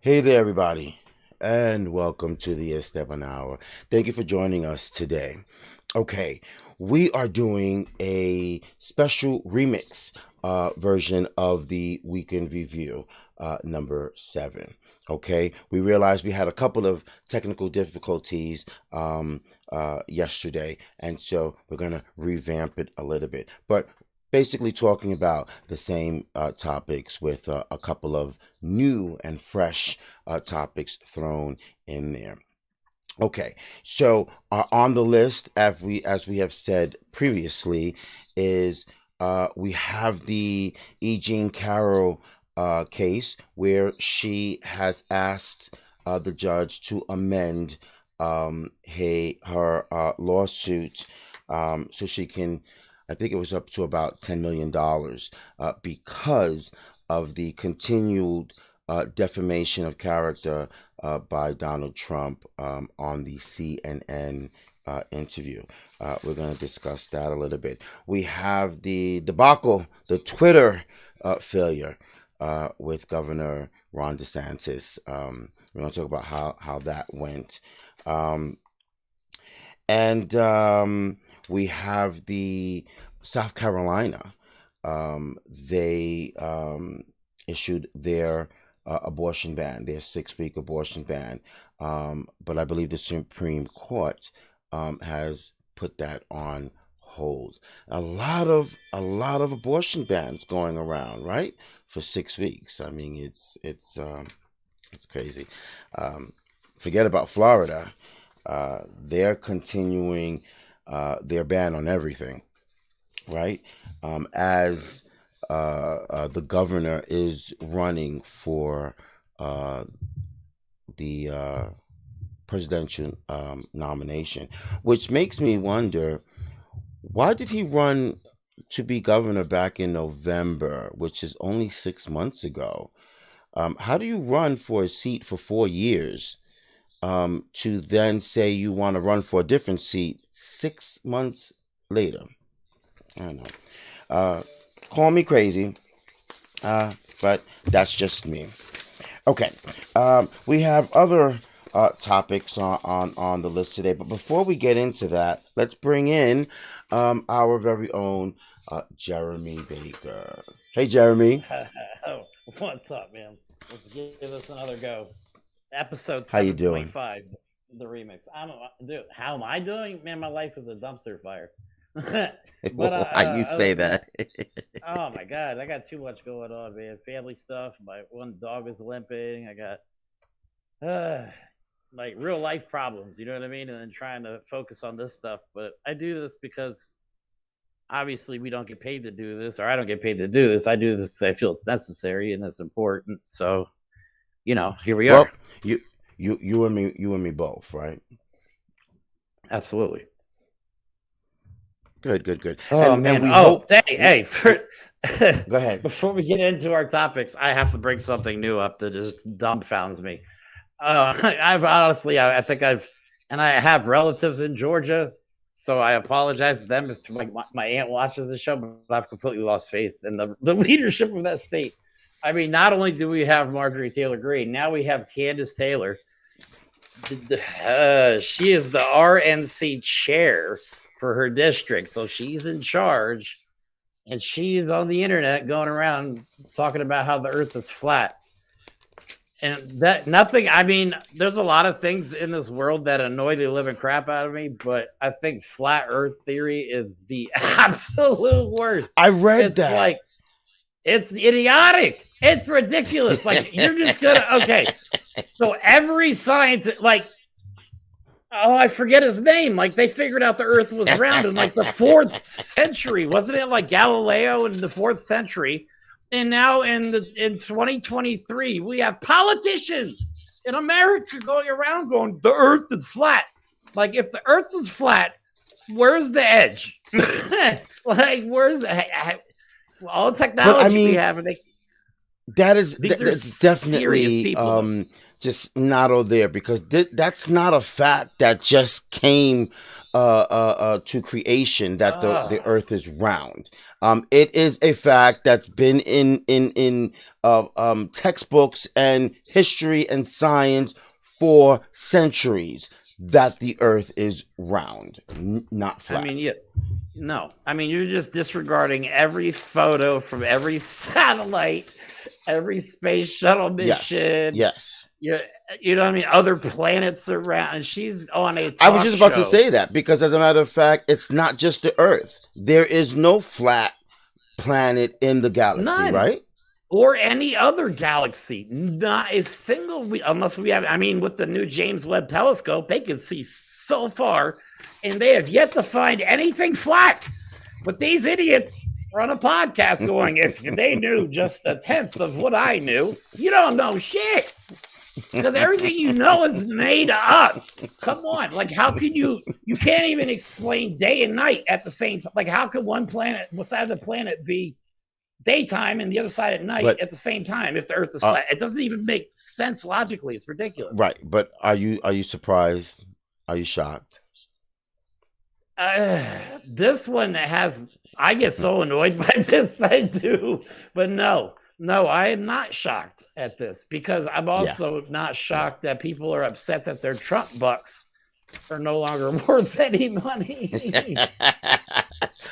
Hey there, everybody, and welcome to the Esteban Hour. Thank you for joining us today. Okay, we are doing a special remix version of the weekend review, number 7. Okay, we realized we had a couple of technical difficulties yesterday, and so we're going to revamp it a little bit. But basically talking about the same topics with a couple of new and fresh topics thrown in there. Okay, so on the list, as we have said previously, is we have the E. Jean Carroll case where she has asked the judge to amend her lawsuit so she can, I think it was up to about $10 million because of the continued defamation of character by Donald Trump on the CNN interview. We're going to discuss that a little bit. We have the debacle, the Twitter failure with Governor Ron DeSantis. We're going to talk about how that went. And we have the South Carolina. They issued their abortion ban, their 6-week abortion ban. But I believe the Supreme Court has put that on hold. A lot of abortion bans going around, right? For 6 weeks. I mean, it's crazy. Forget about Florida. They're continuing their ban on everything, right? As the governor is running for the presidential nomination, which makes me wonder, why did he run to be governor back in November, which is only 6 months ago? How do you run for a seat for 4 years to then say you want to run for a different seat 6 months later? I don't know. Call me crazy, but that's just me. Okay, we have other topics on the list today, but before we get into that, let's bring in our very own Jeremy Baker. Hey, Jeremy, What's up, man? Let's give this another go. Episode how you doing? 7.5, the remix. Dude, how am I doing? Man, my life is a dumpster fire. but Why you other say than that? that, oh my god, I got too much going on, man. Family stuff. My one dog is limping. I got like real life problems. You know what I mean? And then trying to focus on this stuff. But I do this because obviously we don't get paid to do this, or I don't get paid to do this. I do this because I feel it's necessary and it's important. So here we are. Well, you and me both, right? Absolutely. Good, good, good. Oh And man. we Oh, hope. hey. Go ahead. Before we get into our topics, I have to bring something new up that just dumbfounds me. I've honestly, I think and I have relatives in Georgia, so I apologize to them if my aunt watches the show, but I've completely lost faith in the leadership of that state. I mean, not only do we have Marjorie Taylor Greene, now we have Candace Taylor. She is the RNC chair for her district, so she's in charge, and she's on the internet going around talking about how the Earth is flat. And that nothing. I mean, there's a lot of things in this world that annoy the living crap out of me, but I think flat Earth theory is the absolute worst. I read It's that. like it's idiotic. It's ridiculous. Like you're just gonna okay. So every scientist, like, oh, I forget his name. Like they figured out the Earth was round in like the 4th century, wasn't it? Like Galileo in the 4th century, and now in 2023, we have politicians in America going around going, the Earth is flat. Like if the Earth was flat, where's the edge? Like where's all the But I technology we mean, have, and that is these are that's serious definitely people, though. just not all there, because that's not a fact that just came to creation, that the Uh, Earth is round. It is a fact that's been in textbooks and history and science for centuries, that the Earth is round, not I flat. mean, yeah, no. I mean, you're just disregarding every photo from every satellite, every space shuttle Yes, mission. yes. You, you know what I mean? Other planets around, and she's on a I was talk just about to show. say that, because, as a matter of fact, it's not just the Earth. There is no flat planet in the galaxy, None. right? Or any other galaxy. Not a single, unless we have, I mean, with the new James Webb telescope, they can see so far, and they have yet to find anything flat. But these idiots are on a podcast going, if they knew just a tenth of what I knew, you don't know shit. Because everything you know is made up. Come on. Like, how can you can't even explain day and night at the same time. Like, how could one side of the planet be daytime and the other side at night But at the same time if the earth is uh, flat? It doesn't even make sense logically. It's ridiculous. right. But are you surprised? Are you shocked? Uh, this one has, I get so annoyed by this, I do. But no, I am not shocked at this, because I'm Yeah, also not yeah. shocked that people are upset that their Trump bucks are no longer worth any money.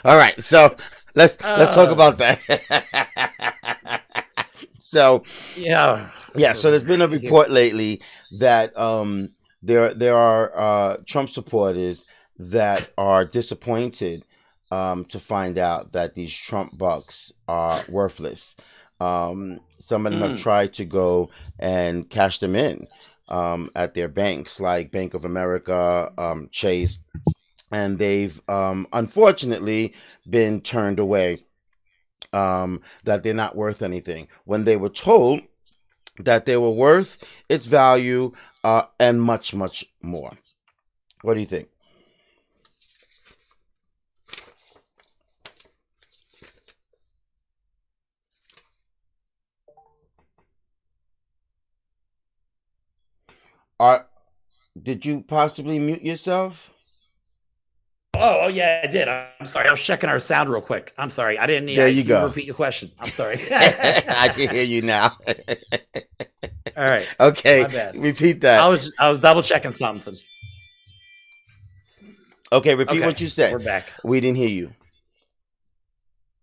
All right. So let's talk uh, about that. So yeah. yeah, so there's been a report lately that there are Trump supporters that are disappointed to find out that these Trump bucks are worthless. Some of them have Mm. tried to go and cash them in at their banks, like Bank of America, Chase, and they've unfortunately been turned away. That they're not worth anything, when they were told that they were worth its value, and much, much more. What do you think? Are Did you possibly mute yourself? Oh, yeah, I did. I'm sorry. I was checking our sound real quick. I'm sorry. I didn't need. There you Can you go. repeat your question? I'm sorry. I can hear you now. All right, my Okay, bad. repeat I that. was I was double checking something. Okay, repeat Okay, what you we're said. back. We didn't hear you.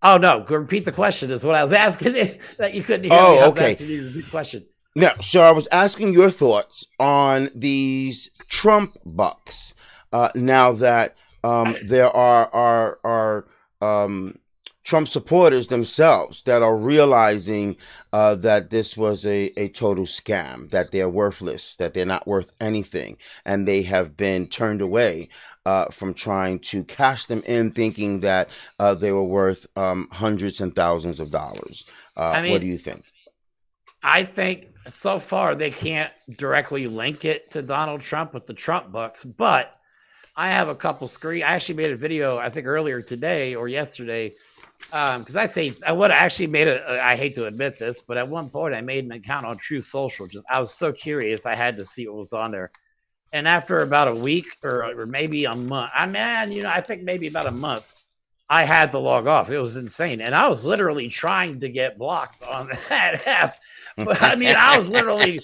Oh no, repeat the question is what I was asking. That you couldn't hear me. I Oh, was okay. asking you to repeat the question. Now, so I was asking your thoughts on these Trump bucks. Now that there are Trump supporters themselves that are realizing that this was a total scam, that they're worthless, that they're not worth anything, and they have been turned away from trying to cash them in, thinking that they were worth hundreds and thousands of dollars. I What do mean, you think? I think so far they can't directly link it to Donald Trump with the Trump bucks, but I have a couple screen. I actually made a video, I think earlier today or yesterday, because I would have actually made a. I hate to admit this, but at one point I made an account on Truth Social. Just I was so curious, I had to see what was on there. And after about a week or maybe a month, I think maybe about a month, I had to log off. It was insane, and I was literally trying to get blocked on that app. But I mean, I was literally.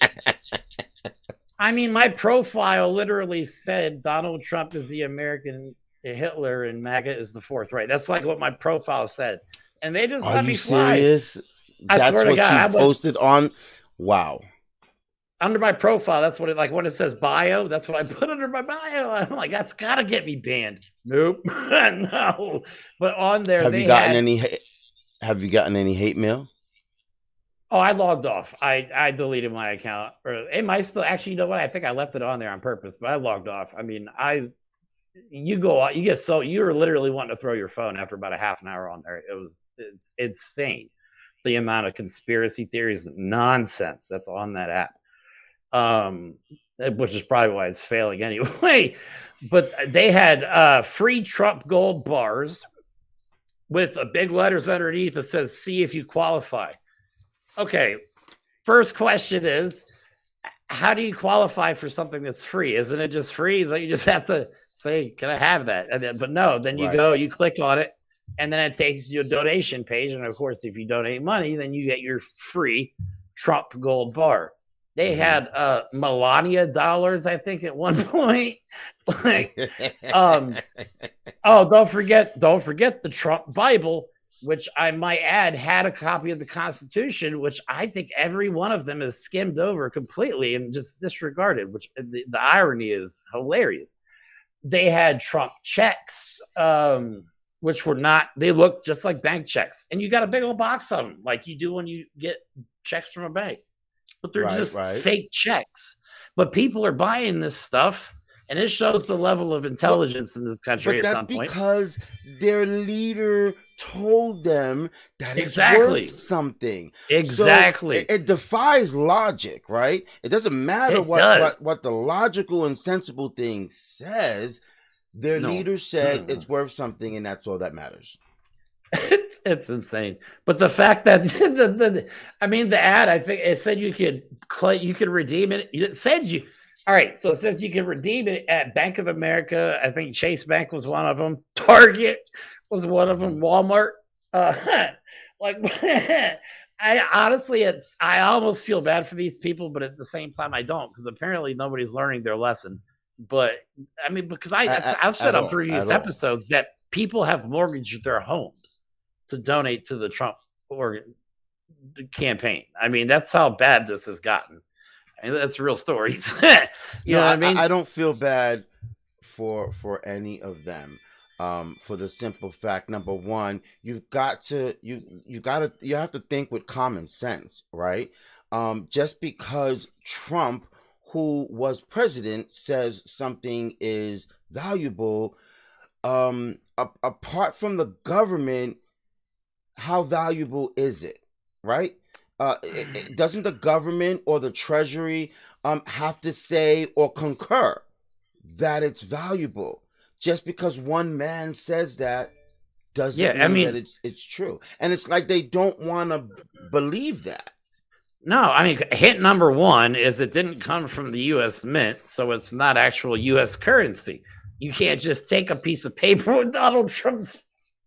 I mean, my profile literally said Donald Trump is the American Hitler and MAGA is the fourth Reich. That's like what my profile said, and they just Are let you me fly. serious? I swear That's to what God, you I went posted on? Wow. under my profile. That's what it like when it says bio. That's what I put under my bio. I'm like, that's gotta get me banned. Nope, no. But on there, Have you they gotten had. any have you gotten any hate mail? Oh, I logged off. I deleted my account, or it might still. Actually, you know what? I think I left it on there on purpose, but I logged off. I mean, you go out, you get so you were literally wanting to throw your phone after about a half an hour on there. It's insane the amount of conspiracy theories nonsense that's on that app. um, which is probably why it's failing anyway. But they had free Trump gold bars with a big letters underneath that says "See if you qualify." Okay, first question is how do you qualify for something that's free? Isn't it just free? That you just have to say, "Can I have that?" And then, but no, then you Right. go, you click on it, and then it takes you to a donation page. And of course, if you donate money, then you get your free Trump Gold bar. They Hmm. had Melania dollars, I think, at one point. Like, um, oh, don't forget the Trump Bible, which I might add had a copy of the Constitution, which I think every one of them is skimmed over completely and just disregarded, which the irony is hilarious. They had Trump checks, which were not, they looked just like bank checks. And you got a big old box of them, like you do when you get checks from a bank, but they're Right, just right. fake checks. But people are buying this stuff, and it shows the level of But intelligence in this country but at that's some point. because their leader told them that it's worth Exactly. something. So Exactly. it defies logic, right? It doesn't matter It does. what the logical and sensible thing says. Their No. leader said Mm-mm. it's worth something, and that's all that matters. It's insane. But the fact that I mean, the ad, I think it said you could redeem it. It said you, all right. So it says you can redeem it at Bank of America. I think Chase Bank was one of them. Target was one of them. Hmm. Walmart. Like, I honestly, I almost feel bad for these people, but at the same time, I don't, because apparently nobody's learning their lesson. But I mean, because I've said on At previous all. episodes that people have mortgaged their homes to donate to the Trump or campaign. I mean, that's how bad this has gotten. I mean, that's real stories. You No, know what I mean? I don't feel bad for any of them. For the simple fact, number one, you have to think with common sense, right? Just because Trump, who was president, says something is valuable, apart from the government, how valuable is it, right? Doesn't the government or the treasury have to say or concur that it's valuable? Just because one man says that doesn't Yeah, I mean that mean, it's true. And it's like they don't want to believe that. no, I mean, hit number one is it didn't come from the U.S. Mint, so it's not actual U.S. currency. You can't just take a piece of paper with Donald Trump's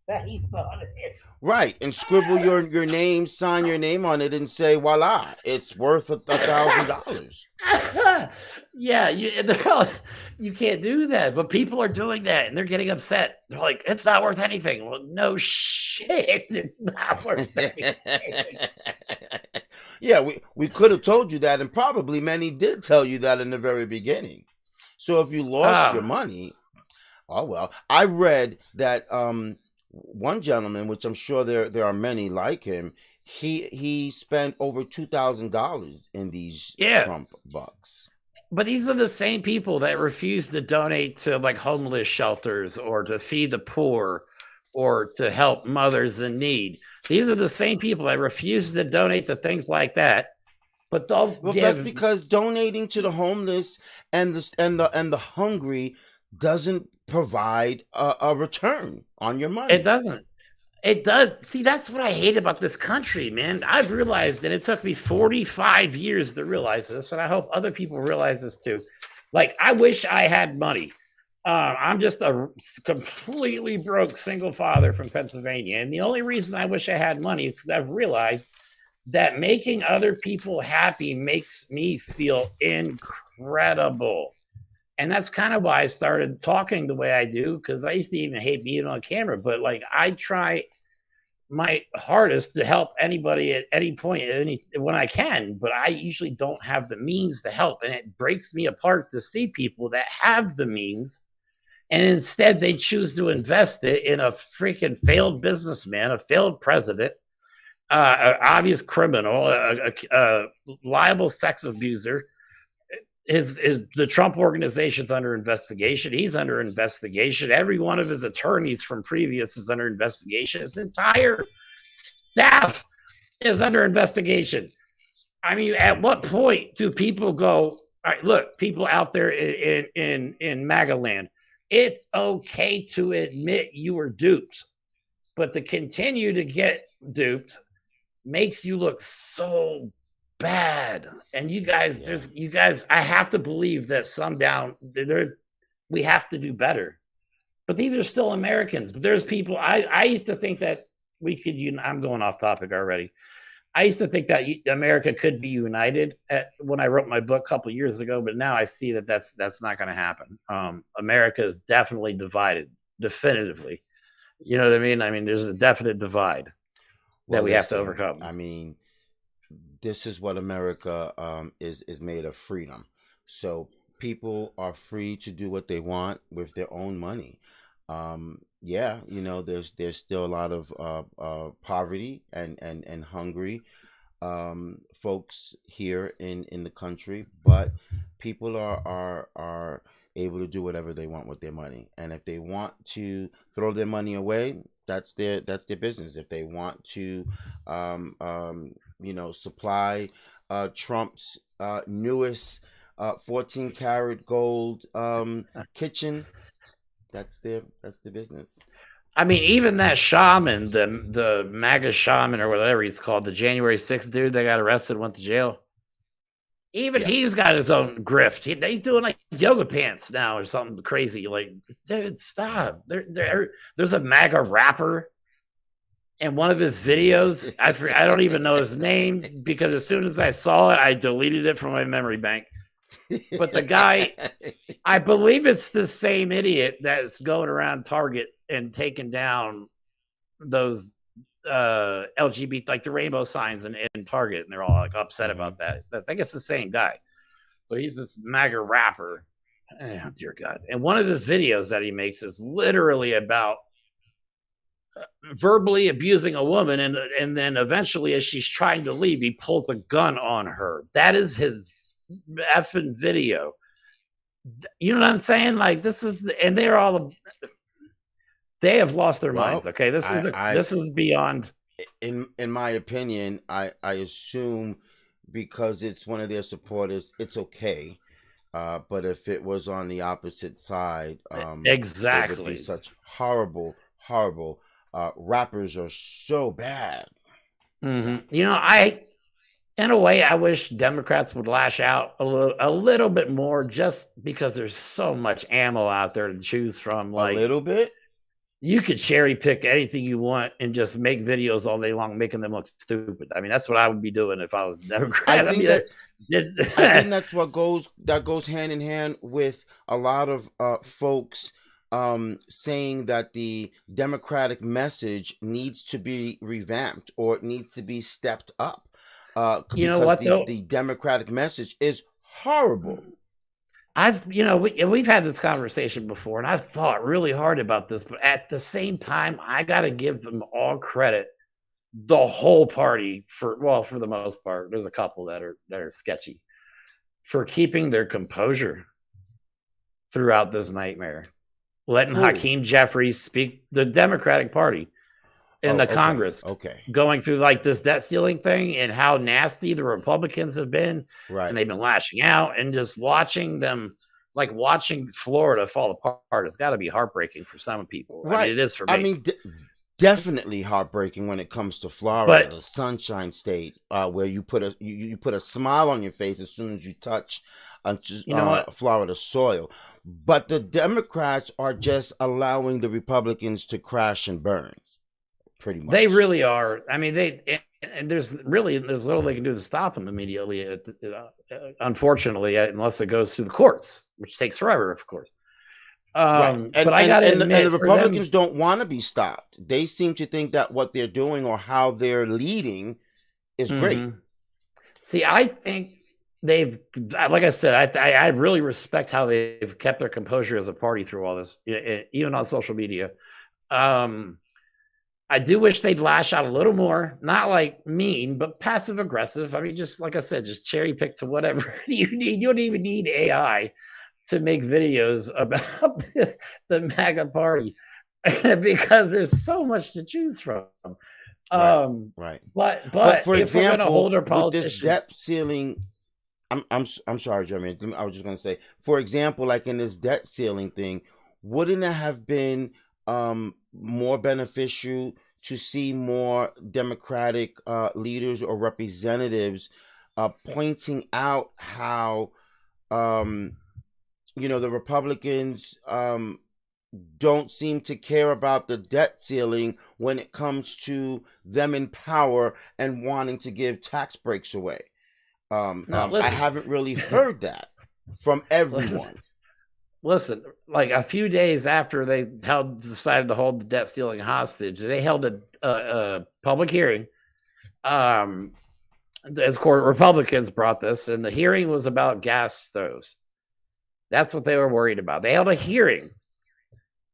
face on it. Right, and scribble your name, sign your name on it, and say, "Voila, it's worth $1,000." Yeah, you can't do that, but people are doing that, and they're getting upset. They're like, "It's not worth anything." Well, no shit, it's not worth anything. Yeah, we could have told you that, and probably many did tell you that in the very beginning. So if you lost your Ah, money, oh well. I read that one gentleman, which I'm sure there are many like him, he spent over $2,000 in these yeah, Trump bucks. but these are the same people that refuse to donate to like homeless shelters or to feed the poor or to help mothers in need. These are the same people that refuse to donate to things like that, but they'll Well, that's give. because donating to the homeless and the hungry doesn't provide a return on your It money. doesn't. It does. See, that's what I hate about this country, man. I've realized, and it took me 45 years to realize this, and I hope other people realize this too. Like, I wish I had money. I'm just a completely broke single father from Pennsylvania. And the only reason I wish I had money is because I've realized that making other people happy makes me feel incredible. And that's kind of why I started talking the way I do, because I used to even hate being on camera. But like, I try my hardest to help anybody at any point, when I can, but I usually don't have the means to help. And it breaks me apart to see people that have the means and instead they choose to invest it in a freaking failed businessman, a failed president, an obvious criminal, a liable sex abuser. His the Trump organization's under investigation. He's under investigation. Every one of his attorneys from previous is under investigation. His entire staff is under investigation. I mean, at what point do people go, all right, look, people out there in MAGA land, it's okay to admit you were duped, but to continue to get duped makes you look so bad. And you guys, Yeah. I have to believe that we have to do better. But these are still Americans. But there's people, I used to think that we could, I'm going off topic already. I used to think that America could be united when I wrote my book a couple years ago, but now I see that that's not going to happen. America is definitely divided, definitively. You know what I mean? I mean, there's a definite divide that Well, we have to listen, overcome. I mean, this is what America is made of: freedom. So people are free to do what they want with their own money. Yeah, there's still a lot of poverty and hungry folks here in the country, but people are able to do whatever they want with their money, and if they want to throw their money away, that's their business. If they want to, supply Trump's newest 14 karat gold kitchen, that's their business. I mean, even that shaman, the MAGA shaman or whatever he's called, the January 6th dude that got arrested, went to jail. Even Yeah. he's got his own grift. He's doing like yoga pants now or something crazy. Like, dude, stop. There's a MAGA rapper, and one of his videos, I don't even know his name because as soon as I saw it, I deleted it from my memory bank. But the guy, I believe it's the same idiot that's going around Target and taking down those LGBT, like the rainbow signs in Target, and they're all like upset Hmm. about that. I think it's the same guy. So he's this MAGA rapper. Oh, dear God. And one of his videos that he makes is literally about verbally abusing a woman, and then eventually, as she's trying to leave, he pulls a gun on her. That is his effing video. You know what I'm saying? Like, this is, and they have lost their minds. Well, Okay, I this is beyond. in my opinion, I assume because it's one of their supporters, it's okay. But if it was on the opposite side, it would be Exactly. such horrible, horrible. Rappers are so bad. Yeah. You know, in a way, I wish Democrats would lash out a little bit more, just because there's so much ammo out there to choose from. A Like, little bit. you could cherry pick anything you want and just make videos all day long, making them look stupid. I mean, that's what I would be doing if I was I Democrat. I think mean, that I think that's what goes hand in hand with a lot of folks saying that the Democratic message needs to be revamped or it needs to be stepped up you know because what the though? the Democratic message is horrible. We've had this conversation before, and I've thought really hard about this, but at the same time, I got to give them all credit. The whole party, for the most part, there's a couple that are sketchy, for keeping their composure throughout this nightmare, letting Who? Hakeem Jeffries speak, the Democratic Party in Oh, the okay, Congress, okay, going through like this debt ceiling thing and how nasty the Republicans have been, and right, they've been lashing out, and just watching them, like watching Florida fall apart. It's got to be heartbreaking for some people. I mean, right. it is for I me. mean, definitely heartbreaking when it comes to Florida, But the Sunshine State, where you put a smile on your face as soon as you touch you know what? Florida soil. But the Democrats are just allowing the Republicans to crash and burn, pretty They much. really are. I mean, and there's little they can do to stop them immediately. Unfortunately, unless it goes through the courts, which takes forever, of course. Right, But and I and got to and the admit, for them, Republicans don't want to be stopped. They seem to think that what they're doing or how they're leading is great. mhm. See, I think they've, like I said, I really respect how they've kept their composure as a party through all this, even on social media. Um, I do wish they'd lash out a little more, not like mean, but passive aggressive. I mean, just like I said, just cherry pick to whatever you need. You don't even need AI to make videos about the MAGA party because there's so much to choose from. Right, Um, right. but But but for if we're gonna example, hold our with this politicians, debt ceiling, I'm sorry, Jeremy. I was just gonna say, for example, like in this debt ceiling thing, wouldn't it have been more beneficial to see more Democratic leaders or representatives pointing out how um, the Republicans don't seem to care about the debt ceiling when it comes to them in power and wanting to give tax breaks away. No, I listen, haven't really heard that from listen, everyone. listen. Like a few days after they decided to hold the debt ceiling hostage, they held a public hearing. As court Republicans brought this, and the hearing was about gas stoves. That's what they were worried about. They held a hearing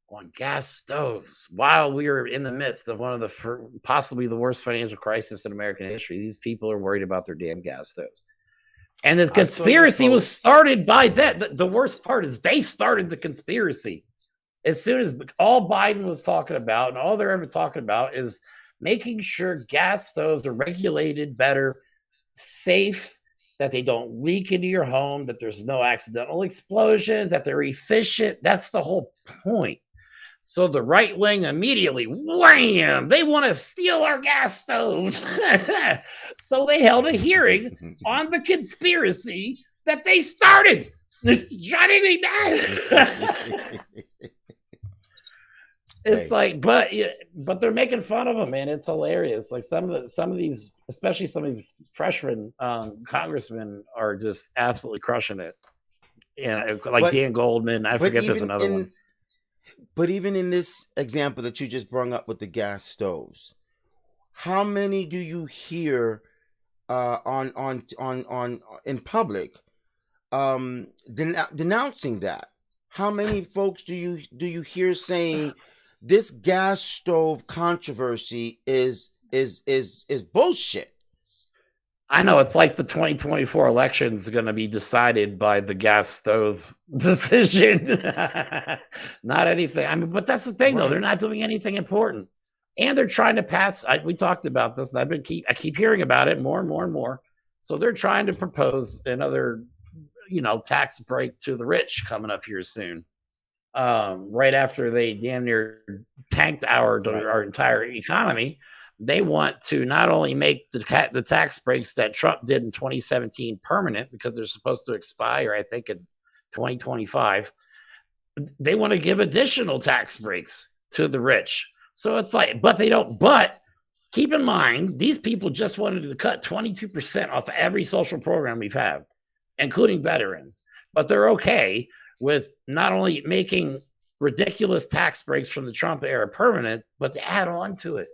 on gas stoves while we were in the midst of one of the possibly the worst financial crisis in American history. These people are worried about their damn gas stoves. And the I saw your conspiracy was post. started by that. The worst part is they started the conspiracy. As soon as all Biden was talking about and all they're ever talking about is making sure gas stoves are regulated better, safe, that they don't leak into your home, that there's no accidental explosions, that they're efficient. That's the whole point. So the right wing immediately, wham, they want to steal our gas stoves. So they held a hearing on the conspiracy that they started. It's driving me mad. It's Hey, like, but they're making fun of them, man. It's hilarious. Like some of these, especially some of these freshman congressmen, are just absolutely crushing it. And like but Dan Goldman, I but forget there's even another one. in but even in this example that you just brought up with the gas stoves, how many do you hear on in public denouncing that? How many folks do you hear saying this gas stove controversy is bullshit? I know it's like the 2024 election is going to be decided by the gas stove decision. Not anything. I mean, but that's the thing, though. They're Right. not doing anything important, and they're trying to pass. We talked about this, and I keep hearing about it more and more and more. So they're trying to propose another, tax break to the rich coming up here soon. Right after they damn near tanked Right. our entire economy, they want to not only make the tax breaks that Trump did in 2017 permanent because they're supposed to expire, I think, in 2025. They want to give additional tax breaks to the rich. So it's like, but they don't. But keep in mind, these people just wanted to cut 22% off every social program we've had, including veterans. But they're okay with not only making ridiculous tax breaks from the Trump era permanent, but to add on to it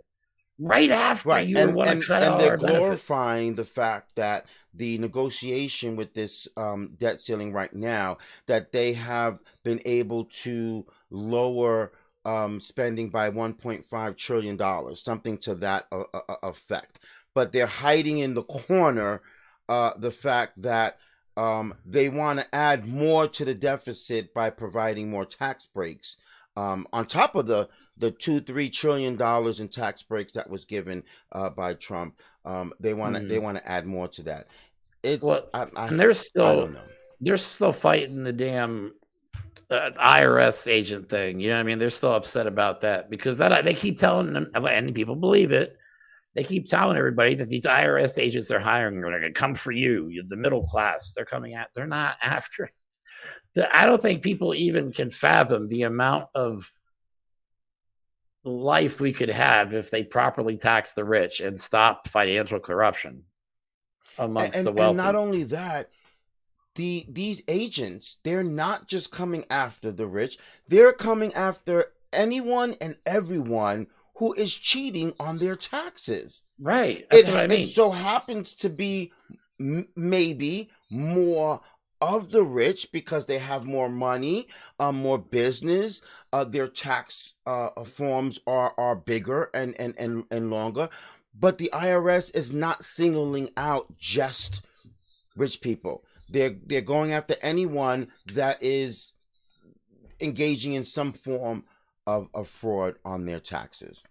right after Right, you and want to and cut and all they're our benefits. glorifying the fact that the negotiation with this debt ceiling right now, that they have been able to lower spending by 1.5 trillion dollars, something to that effect. But they're hiding in the corner the fact that they want to add more to the deficit by providing more tax breaks. On top of the 2-3 trillion dollars in tax breaks that was given by Trump. They Mm-hmm. want to add more to that. It's Well, I and I, I don't know. they're still fighting the damn IRS agent thing. You know what I mean? They're still upset about that because that they keep telling them, and people believe it. They keep telling everybody that these IRS agents they're hiring are going to come for you, the middle class. They're coming at. They're not after. I don't think people even can fathom the amount of life we could have if they properly tax the rich and stop financial corruption And amongst the and not wealthy. only that, these agents, they're not just coming after the rich. They're coming after anyone and everyone who is cheating on their taxes. Right. It That's what I it mean. so happens to be maybe more of the rich because they have more money, more business. Their tax forms are bigger and longer. But the IRS is not singling out just rich people. They're going after anyone that is engaging in some form of fraud on their taxes.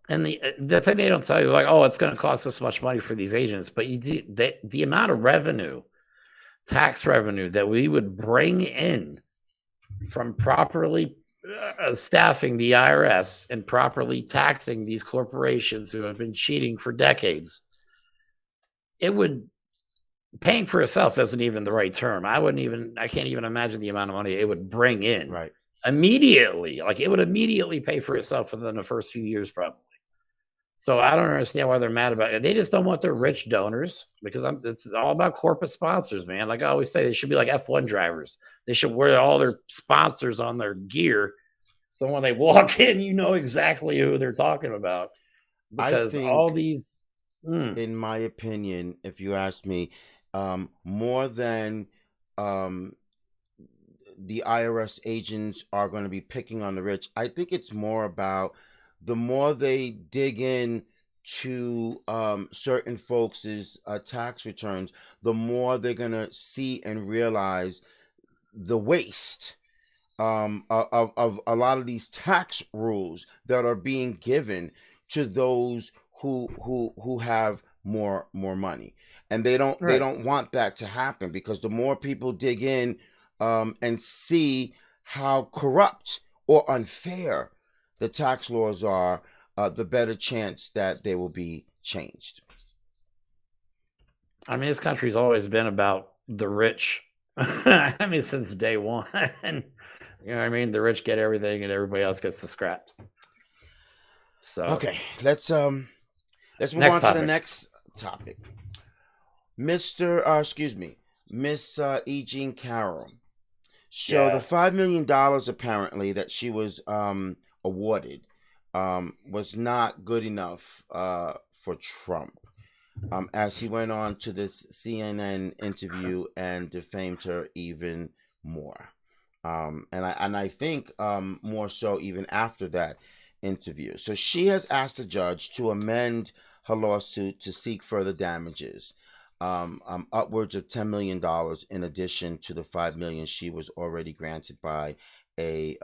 And the thing they don't tell you, like, oh, it's going to cost this much money for these agents, but the amount of revenue, tax revenue that we would bring in from properly staffing the IRS and properly taxing these corporations who have been cheating for decades, it would paying for itself isn't even the right term. I can't even imagine the amount of money it would bring in Right. immediately. Like it would immediately pay for itself within the first few years, probably. So I don't understand why they're mad about it. They just don't want their rich donors because it's all about corporate sponsors, man. Like I always say, they should be like F1 drivers. They should wear all their sponsors on their gear. So when they walk in, you know exactly who they're talking about. I Because all think, these, in my opinion, if you ask me, more than um, the IRS agents are going to be picking on the rich, I think it's more about the more they dig in to certain folks' tax returns, the more they're going to see and realize the waste of a lot of these tax rules that are being given to those who have more money, and they right. don't want that to happen, because the more people dig in and see how corrupt or unfair the tax laws are, the better chance that they will be changed. I mean, this country's always been about the rich. I mean, since day one. You know what I mean? The rich get everything and everybody else gets the scraps. So Okay, let's move next on to the topic. next topic. Excuse me, Miss E. Jean Carroll. So the Yes. $5 million apparently that she was awarded was not good enough for Trump, as he went on to this CNN interview and defamed her even more. And I think more so even after that interview. So she has asked the judge to amend her lawsuit to seek further damages, upwards of $10 million in addition to the $5 million she was already granted by a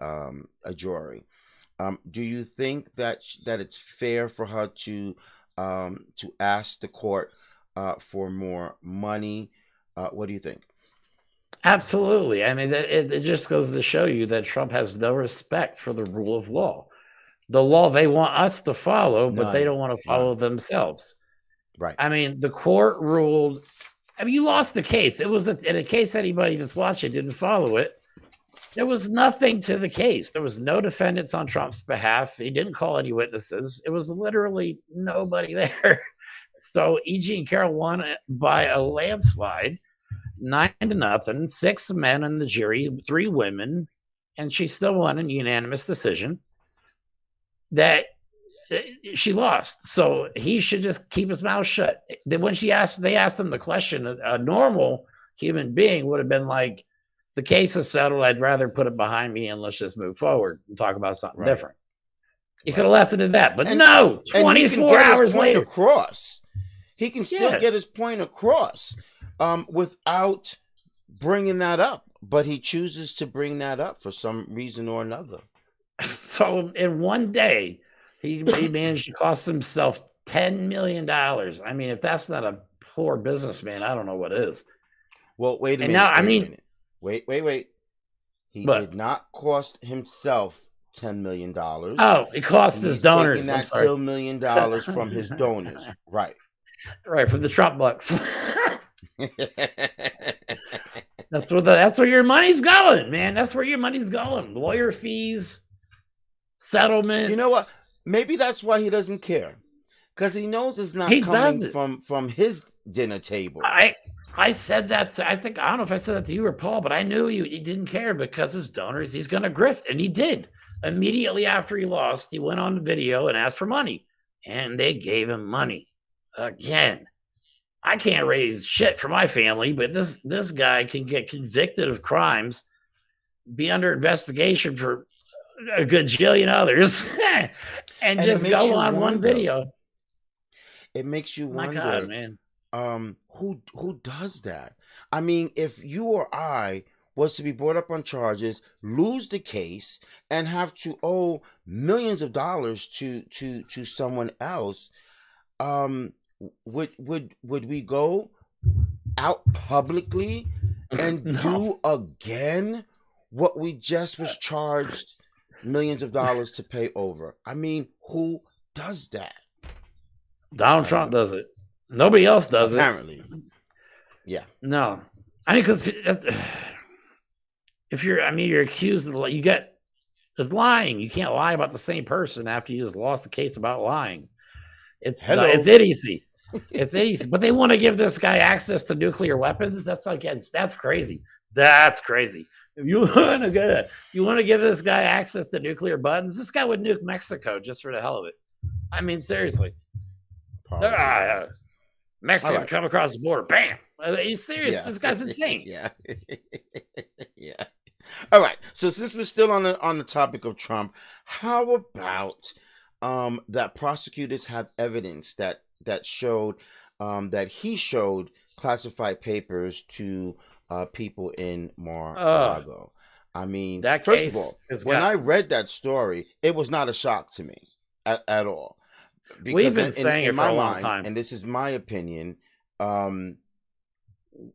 jury. Do you think that that it's fair for her to ask the court for more money? What do you think? Absolutely. I mean, it just goes to show you that Trump has no respect for the rule of law. The law they want us to follow, but they None, don't want to follow none. themselves. Right, I mean, the court ruled. I mean, you lost the case. It was in a case anybody that's watching didn't follow it. There was nothing to the case. There was no defendants on Trump's behalf. He didn't call any witnesses. It was literally nobody there. So E.G. and Carroll won it by a landslide, 9-0. 6 men in the jury, 3 women, and she still won in unanimous decision. That she lost, so he should just keep his mouth shut. Then when they asked him the question, a normal human being would have been like, "The case is settled. I'd rather put it behind me and let's just move forward and talk about something right, different." He could right. have left it at that, but And no. and he can 24 get his hours point later, across. He can still yeah. get his point across without bringing that up, but he chooses to bring that up for some reason or another. So in one day, he managed to cost himself $10 million. I mean, if that's not a poor businessman, I don't know what is. Well, wait a And now, minute, I wait a mean, minute. Wait. He did but not cost himself $10 million. oh, it cost his He's taking donors. I'm that sorry. $2 million from his donors. Right. Right, from the Trump bucks. That's where your money's going, man. That's where your money's going. Lawyer fees, You know what? settlements. Maybe that's why he doesn't care, because he knows it's not He coming doesn't. from his dinner table. I said that to, I don't know if I said that to you or Paul, but I knew he didn't care because his donors, he's gonna grift. And he did. Immediately after he lost, he went on the video and asked for money. And they gave him money. Again. I can't raise shit for my family, but this guy can get convicted of crimes, be under investigation for a gajillion others, and And it just makes go you on one wonder. video. It makes you My God, wonder, man. who does that? I mean, if you or I was to be brought up on charges, lose the case, and have to owe millions of dollars to someone else, um, would we go out publicly and No, do again what we just was charged millions of dollars to pay over? I mean, who does that? Donald I don't Trump know. does it. Nobody else does it. Apparently. Yeah. No, I mean, because if you're, I mean, you're accused of, you get is lying. You can't lie about the same person after you just lost a case about lying. It's Hello. idiocy. It's idiocy. But they want to give this guy access to nuclear weapons. That's like that's crazy. That's crazy. If you want to give this guy access to nuclear buttons, this guy would nuke Mexico just for the hell of it. I mean, seriously. Probably right. All Mexicans right. come across the border. Bam. Are you serious? Yeah. This guy's insane. Yeah. Yeah. All right. So since we're still on the topic of Trump, how about that prosecutors have evidence that showed that he showed classified papers to people in Mar-a-Lago. I mean, That first of case all, has when I got. read that story, it was not a shock to me at all. We've Because been saying in it for my a long mind, time. and this is my opinion, um,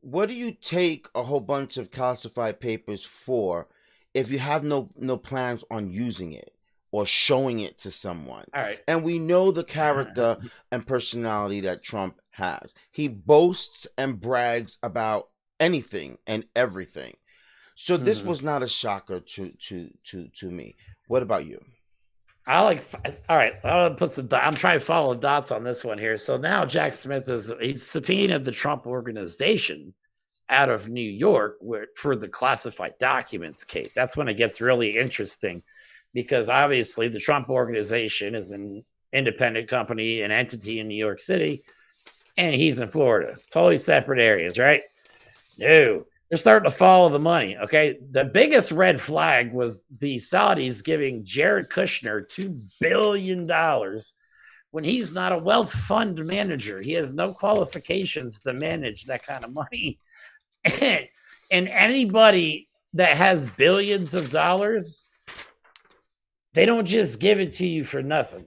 what do you take a whole bunch of classified papers for if you have no plans on using it or showing it to someone? All right. And we know the character and personality that Trump has. He boasts and brags about anything and everything. So this was not a shocker to me. What about you? All right. I'll put some. I'm trying to follow the dots on this one here. So now Jack Smith he's subpoenaed the Trump organization out of New York for the classified documents case. That's when it gets really interesting, because obviously the Trump organization is an independent company, an entity in New York City, and he's in Florida. Totally separate areas, right? No, they're starting to follow the money. Okay. The biggest red flag was the Saudis giving Jared Kushner $2 billion when he's not a wealth fund manager. He has no qualifications to manage that kind of money. And anybody that has billions of dollars, they don't just give it to you for nothing.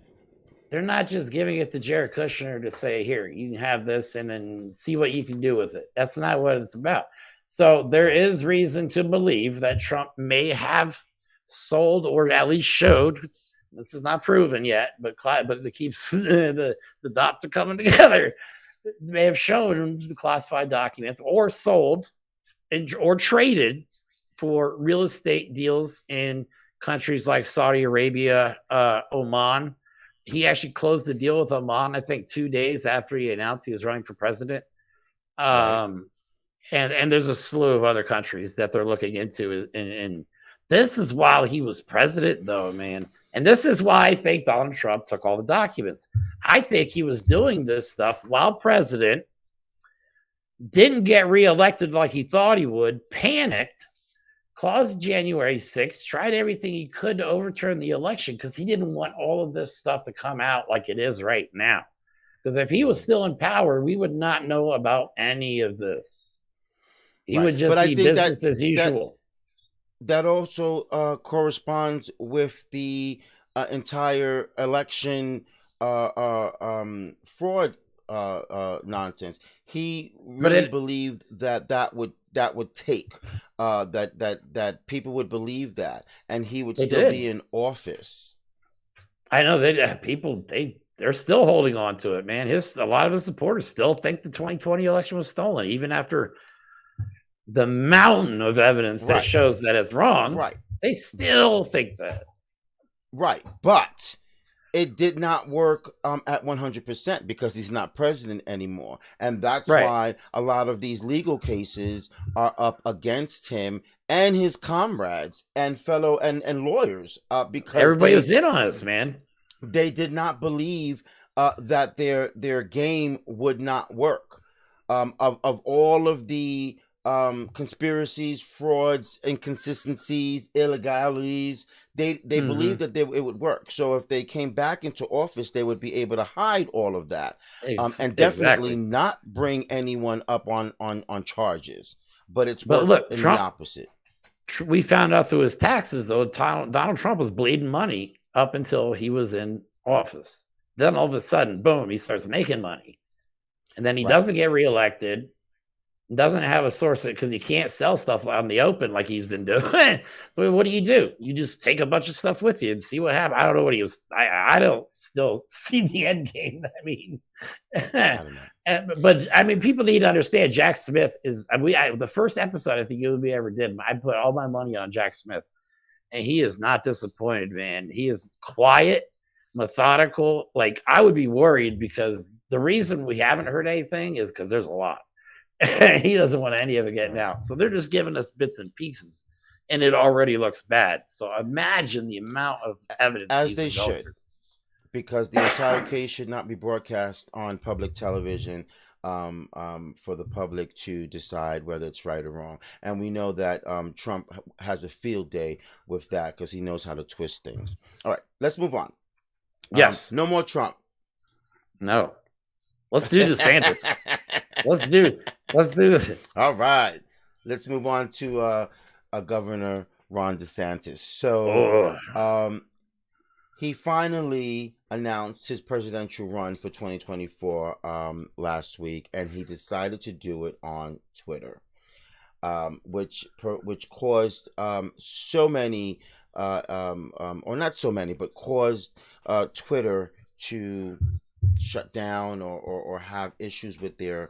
They're not just giving it to Jared Kushner to say, here, you can have this and then see what you can do with it. That's not what it's about. So there is reason to believe that Trump may have sold, or at least showed, this is not proven yet, but it keeps the dots are coming together, may have shown the classified documents or sold or traded for real estate deals in countries like Saudi Arabia, Oman. He actually closed the deal with Oman, I think, 2 days after he announced he was running for president. Right. And there's a slew of other countries that they're looking into. And this is while he was president, though, man. And this is why I think Donald Trump took all the documents. I think he was doing this stuff while president, didn't get reelected like he thought he would, panicked, caused January 6th, tried everything he could to overturn the election because he didn't want all of this stuff to come out like it is right now. Because if he was still in power, we would not know about any of this. He Right. would just But I be think business as usual. that also corresponds with the entire election fraud nonsense. He But really believed that would take that people would believe that, and he would they still did. be in office. I know they're still holding on to it, man. A lot of his supporters still think the 2020 election was stolen, even after the mountain of evidence that Right. shows that it's wrong. Right. They still think that. Right. But it did not work at 100% because he's not president anymore. And that's Right. why a lot of these legal cases are up against him and his comrades and fellow and lawyers because Everybody was in on this, man. they did not believe that their game would not work. Of all of the conspiracies, frauds, inconsistencies, illegalities, they believed that it would work. So if they came back into office, they would be able to hide all of that and definitely not bring anyone up on charges. But it's worked look, in Trump, the opposite. We found out through his taxes, though, Donald Trump was bleeding money up until he was in office. Then all of a sudden, boom, he starts making money. And then he Right. doesn't get reelected. doesn't have a source because he can't sell stuff out in the open like he's been doing. So what do? You just take a bunch of stuff with you and see what happens. I don't know what he was. I don't still see the end game. I mean, I don't know. but I mean, people need to understand Jack Smith is. The first episode I think we ever did. I put all my money on Jack Smith, and he is not disappointed, man. He is quiet, methodical. Like I would be worried because the reason we haven't heard anything is because there's a lot. He doesn't want any of it getting out. So they're just giving us bits and pieces, and it already looks bad. So imagine the amount of evidence As he's they been going should, through. because the entire case should not be broadcast on public television for the public to decide whether it's right or wrong. And we know that Trump has a field day with that because he knows how to twist things. All right, let's move on. Yes. No more Trump. No. Let's do DeSantis. Let's do this. All right, let's move on to Governor Ron DeSantis. So he finally announced his presidential run for 2024 last week, and he decided to do it on Twitter, which caused so many, or not so many, but caused Twitter to shut down or have issues with their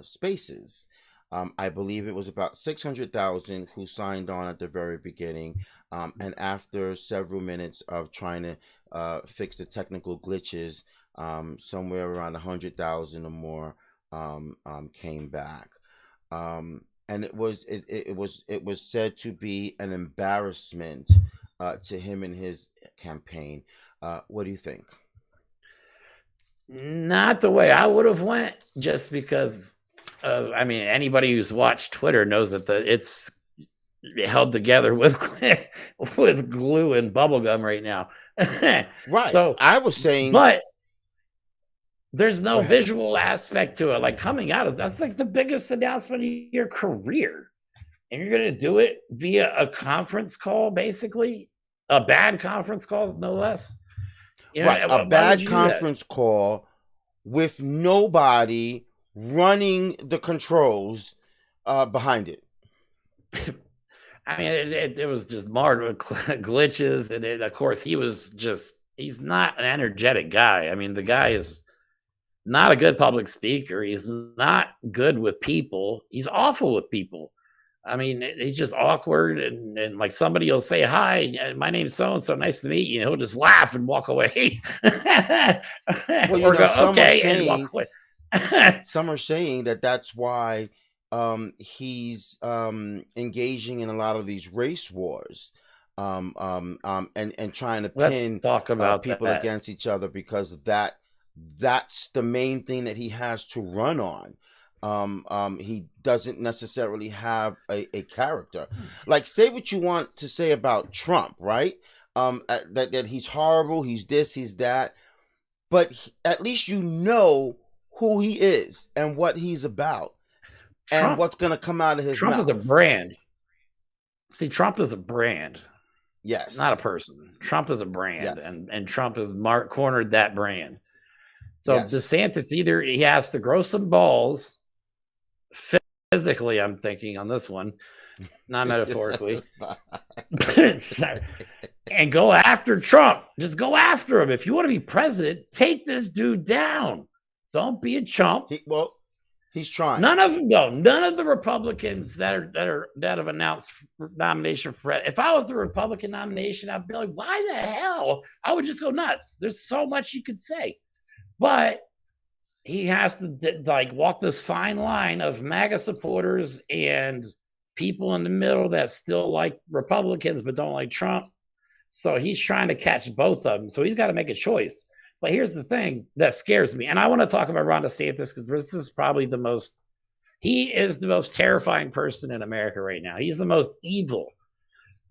spaces. I believe it was about 600,000 who signed on at the very beginning. And after several minutes of trying to fix the technical glitches, somewhere around 100,000 or more came back. And it was said to be an embarrassment to him and his campaign. What do you think? Not the way I would have went, just because I mean, anybody who's watched Twitter knows that it's held together with glue and bubble gum right now. Right. So I was saying, but there's no visual aspect to it. Like coming out of that's like the biggest announcement of your career, and you're gonna do it via a conference call, basically a bad conference call, no less. You know, right, a bad conference call with nobody running the controls behind it. I mean, it was just marred with glitches, and of course, he's not an energetic guy. I mean, the guy is not a good public speaker. He's not good with people. He's awful with people. I mean, he's just awkward, and like somebody will say, "Hi, my name's so and so. Nice to meet you." He'll just laugh and walk away, well, or go okay and walk away. Some are saying that that's why he's engaging in a lot of these race wars, and trying to pin talk about people against each other, because that's the main thing that he has to run on. He doesn't necessarily have a character. Like, say what you want to say about Trump, right? That he's horrible, he's this, he's that, but at least you know who he is and what he's about, and what's going to come out of his mouth. Trump is a brand. See, Trump is a brand. Yes, not a person. Trump is a brand, yes. and Trump has cornered that brand. So yes. DeSantis, either he has to grow some balls. Physically, I'm thinking on this one, not metaphorically, and go after Trump. Just go after him. If you want to be president, take this dude down. Don't be a chump. He's trying. None of them go. None of the Republicans that have announced nomination for. If I was the Republican nomination, I'd be like, why the hell? I would just go nuts. There's so much you could say, but he has to like walk this fine line of MAGA supporters and people in the middle that still like Republicans but don't like Trump. So he's trying to catch both of them. So he's got to make a choice. But here's the thing that scares me. And I want to talk about Ron DeSantis because this is probably he is the most terrifying person in America right now. He's the most evil,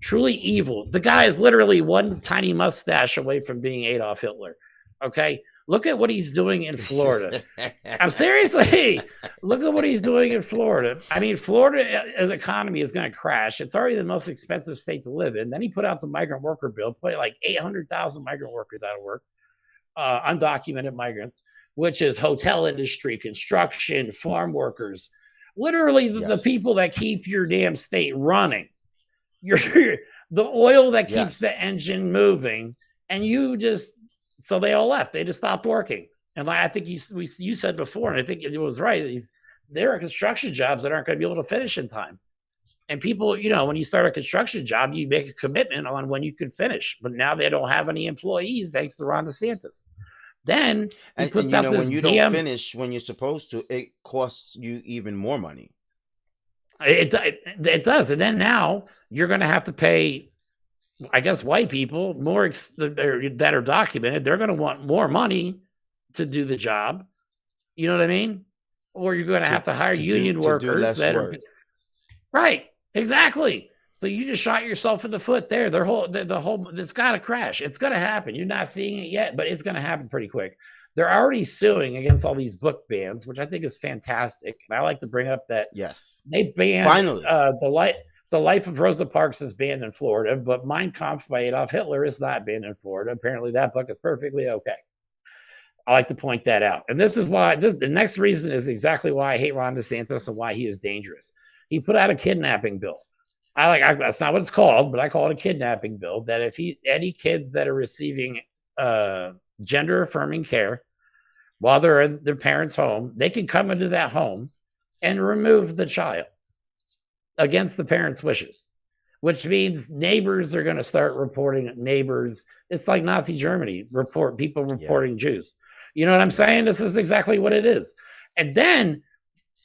truly evil. The guy is literally one tiny mustache away from being Adolf Hitler. Okay. Look at what he's doing in Florida. I'm seriously, look at what he's doing in Florida. I mean, Florida's economy is going to crash. It's already the most expensive state to live in. Then he put out the migrant worker bill, put like 800,000 migrant workers out of work, undocumented migrants, which is hotel industry, construction, farm workers, literally the Yes. people that keep your damn state running. You're the oil that keeps the Yes. engine moving, and you just so they all left. They just stopped working. And like I think you said before, and I think it was right. There are construction jobs that aren't going to be able to finish in time. And people, when you start a construction job, you make a commitment on when you can finish. But now they don't have any employees thanks to Ron DeSantis. Then he And puts out when this you don't damn. finish when you're supposed to, it costs you even more money. It does, and then now you're going to have to pay. I guess white people more that are documented. They're going to want more money to do the job. You know what I mean? Or you're going to have to hire union To do workers less that are work. right. Exactly. So you just shot yourself in the foot there. The whole it's got to crash. It's going to happen. You're not seeing it yet, but it's going to happen pretty quick. They're already suing against all these book bans, which I think is fantastic. And I like to bring up that Yes. they banned Finally. the Life of Rosa Parks is banned in Florida, but Mein Kampf by Adolf Hitler is not banned in Florida. Apparently, that book is perfectly okay. I like to point that out. And this is why the next reason is exactly why I hate Ron DeSantis and why he is dangerous. He put out a kidnapping bill. That's not what it's called, but I call it a kidnapping bill. That if any kids that are receiving gender affirming care while they're in their parents' home, they can come into that home and remove the child against the parents' wishes, which means neighbors are going to start reporting neighbors. It's like Nazi Germany, people reporting Jews. You know what I'm saying? This is exactly what it is. And then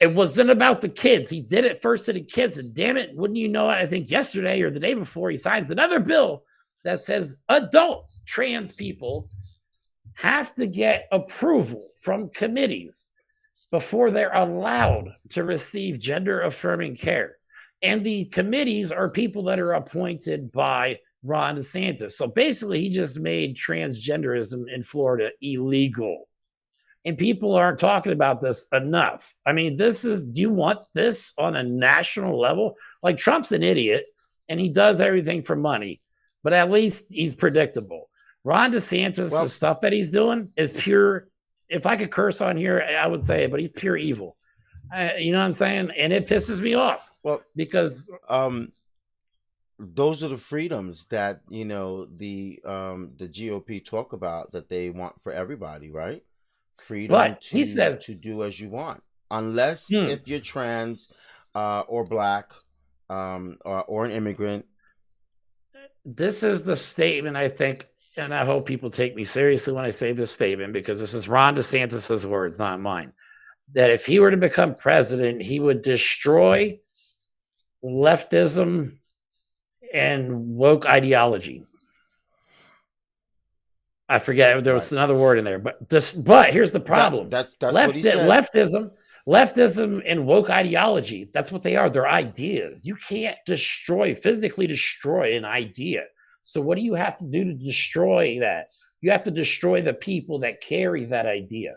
it wasn't about the kids. He did it first to the kids. And damn it, wouldn't you know it? I think yesterday or the day before, he signs another bill that says adult trans people have to get approval from committees before they're allowed to receive gender affirming care. And the committees are people that are appointed by Ron DeSantis. So basically, he just made transgenderism in Florida illegal. And people aren't talking about this enough. I mean, do you want this on a national level? Like, Trump's an idiot and he does everything for money, but at least he's predictable. Ron DeSantis, the stuff that he's doing is pure. If I could curse on here, I would say it, but he's pure evil. You know what I'm saying? And it pisses me off. Well, because those are the freedoms that the GOP talk about that they want for everybody, right? Freedom he says to do as you want, unless if you're trans or black or an immigrant. This is the statement, I think, and I hope people take me seriously when I say this statement, because this is Ron DeSantis' words, not mine, that if he were to become president, he would destroy leftism and woke ideology. I forget, there was another word in there, but here's the problem. That's what he said. Leftism and woke ideology, that's what they are. They're ideas. You can't physically destroy an idea. So what do you have to do to destroy that? You have to destroy the people that carry that idea,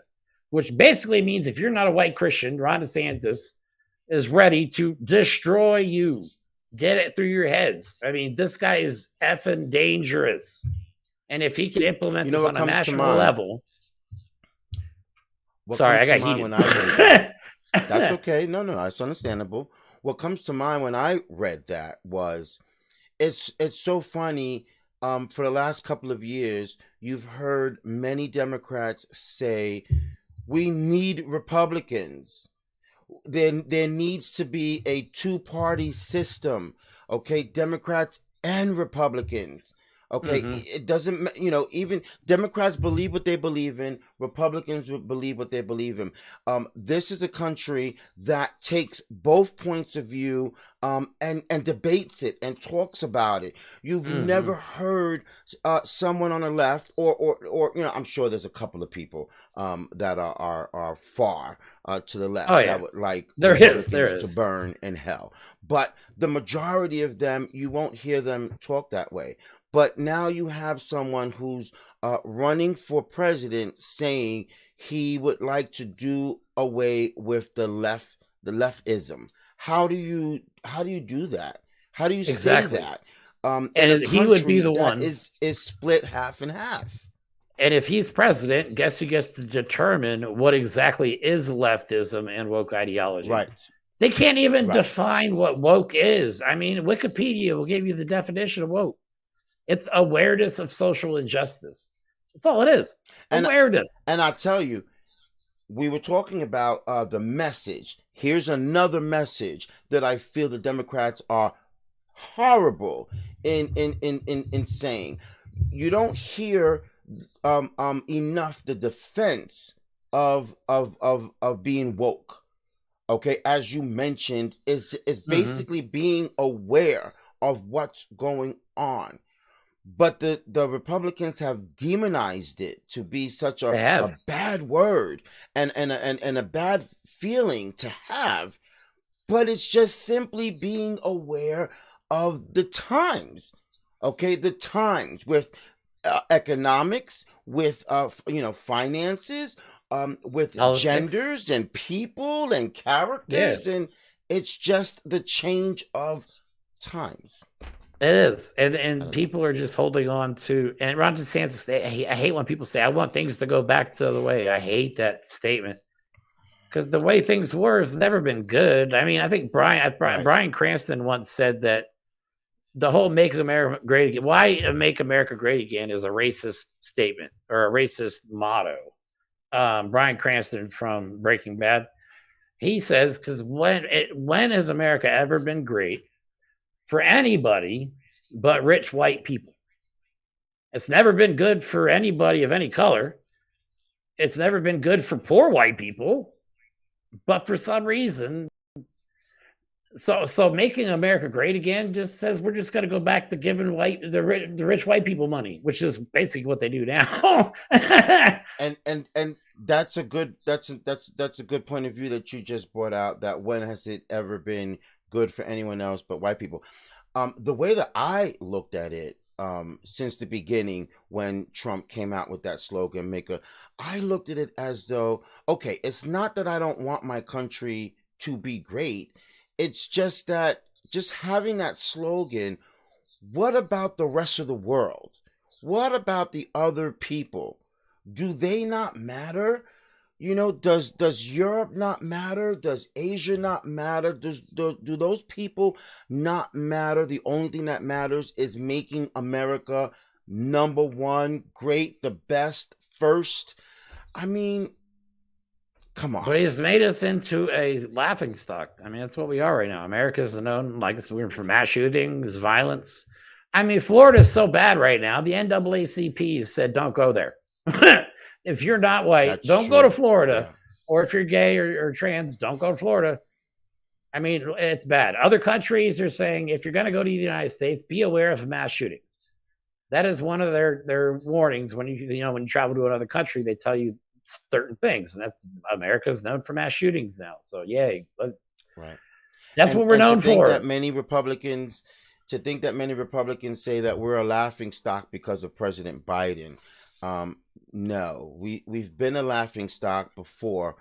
which basically means if you're not a white Christian, Ron DeSantis is ready to destroy you. Get it through your heads. I mean, this guy is effing dangerous. And if he can implement this on a national level. Sorry, I got heated. That's okay. No, it's understandable. What comes to mind when I read that was, it's so funny. For the last couple of years, you've heard many Democrats say, we need Republicans. There needs to be a two-party system. Okay, Democrats and Republicans. Okay, It doesn't, even Democrats believe what they believe in, Republicans believe what they believe in. This is a country that takes both points of view and debates it and talks about it. You've never heard someone on the left or I'm sure there's a couple of people that are far to the left that would like there is to burn in hell. But the majority of them, you won't hear them talk that way. But now you have someone who's running for president saying he would like to do away with the leftism. How do you do that? How do you say that? And he would be the one is split half and half. And if he's president, guess who gets to determine what exactly is leftism and woke ideology? Right. They can't even Right. define what woke is. I mean, Wikipedia will give you the definition of woke. It's awareness of social injustice. That's all it is. And Awareness. and I tell you, we were talking about the message. Here's another message that I feel the Democrats are horrible in saying. You don't hear enough the defense of being woke. Okay, as you mentioned, is Mm-hmm. basically being aware of what's going on. But the Republicans have demonized it to be such They a have. bad word and a bad feeling to have. But it's just simply being aware of the times. Okay, the times with economics, with finances, with Politics. genders and people and Yeah. characters, and it's just the change of times. It is, and Uh, people are just holding on to. And Ron DeSantis, I hate when people say, "I want things to go back to the way." I hate that statement because the way things were has never been good. I mean, I think right, Brian Cranston once said that the whole "Make America Great Again," why "Make America Great Again" is a racist statement or a racist motto. Brian Cranston from Breaking Bad, he says, because when has America ever been great for anybody but rich white people? It's never been good for anybody of any color. It's never been good for poor white people. But for some reason, so making America great again just says we're just going to go back to giving the rich white people money, which is basically what they do now. and that's a good that's a good point of view that you just brought out. That when has it ever been good for anyone else but white people? The way that I looked at it, since the beginning when Trump came out with that slogan, I looked at it as though, okay, it's not that I don't want my country to be great. It's just that just having that slogan, what about the rest of the world? What about the other people? Do they not matter? Does Europe not matter? Does Asia not matter? Do those people not matter? The only thing that matters is making America number one, great, the best, first. I mean, come on. But he's made us into a laughing stock. I mean, that's what we are right now. America is known like we're for mass shootings, violence. I mean, Florida is so bad right now. The NAACP said, "Don't go there. If you're not white, That's don't go to true. Florida. Yeah. Or if you're gay or trans, don't go to Florida." I mean, it's bad. Other countries are saying if you're going to go to the United States, be aware of mass shootings. That is one of their warnings when when you travel to another country. They tell you certain things, and that's America's known for mass shootings now. So yay, Right. that's and what we're and known for. to think that many Republicans say that we're a laughing stock because of President Biden. No, we've been a laughing stock before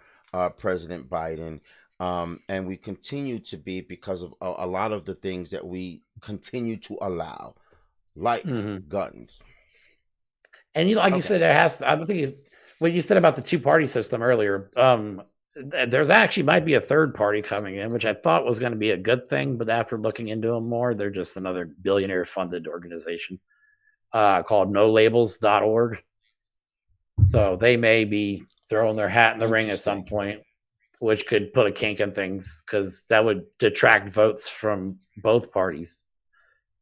President Biden, and we continue to be because of a lot of the things that we continue to allow, like Mm-hmm. guns. And like you Okay, said, there has. I think what you said about the two-party system earlier. There's actually might be a third party coming in, which I thought was going to be a good thing, but after looking into them more, they're just another billionaire-funded organization called NoLabels.org. So they may be throwing their hat in the ring at some interesting. point, which could put a kink in things because that would detract votes from both parties.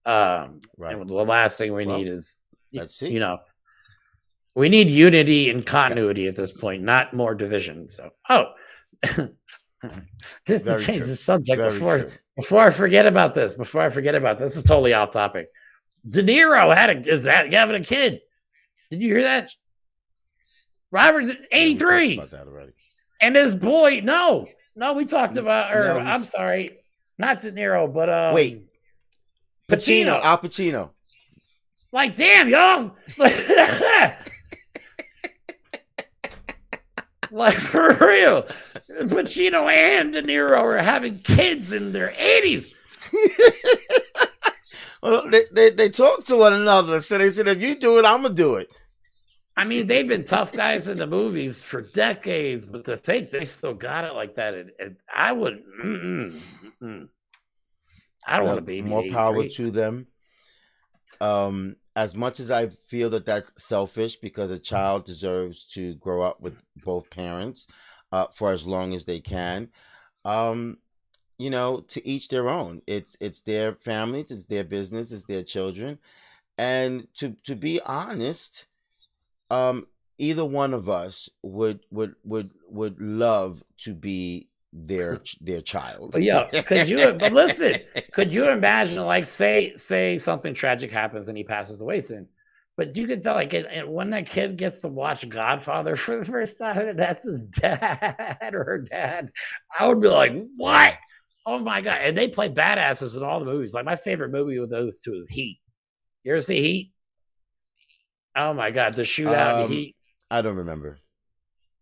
Right. And the last thing we need Well, is, let's you see. know, we need unity and Okay. continuity at this point, not more division. So, just to Very change true. the subject Very true. before I forget about this. This is totally off topic. De Niro is having a kid. Did you hear that? Robert, Yeah, we talked 83, about that already. and his boy. No, we talked about. Or No, I'm he's sorry, not De Niro, but wait. Pacino, Pacino. Al Pacino. Like, damn, y'all. Like, for real. Pacino and De Niro are having kids in their 80s. Well, they talk to one another, so they said, "If you do it, I'm gonna do it." I mean, they've been tough guys in the movies for decades, but to think they still got it like that, I wouldn't. I don't want a Look, baby more power 83. to them. As much as I feel that that's selfish, because a child deserves to grow up with both parents for as long as they can. Um, to each their own. It's their families, it's their business, it's their children. And to be honest, um, either one of us would love to be their child. But yeah, but listen, could you imagine, like, say something tragic happens and he passes away soon, but you could tell, like, when that kid gets to watch Godfather for the first time, and that's his dad or her dad, I would be like, what? Oh my God. And they play badasses in all the movies. Like, my favorite movie with those two is Heat. You ever see Heat? Oh my God, the shootout in Heat. I don't remember.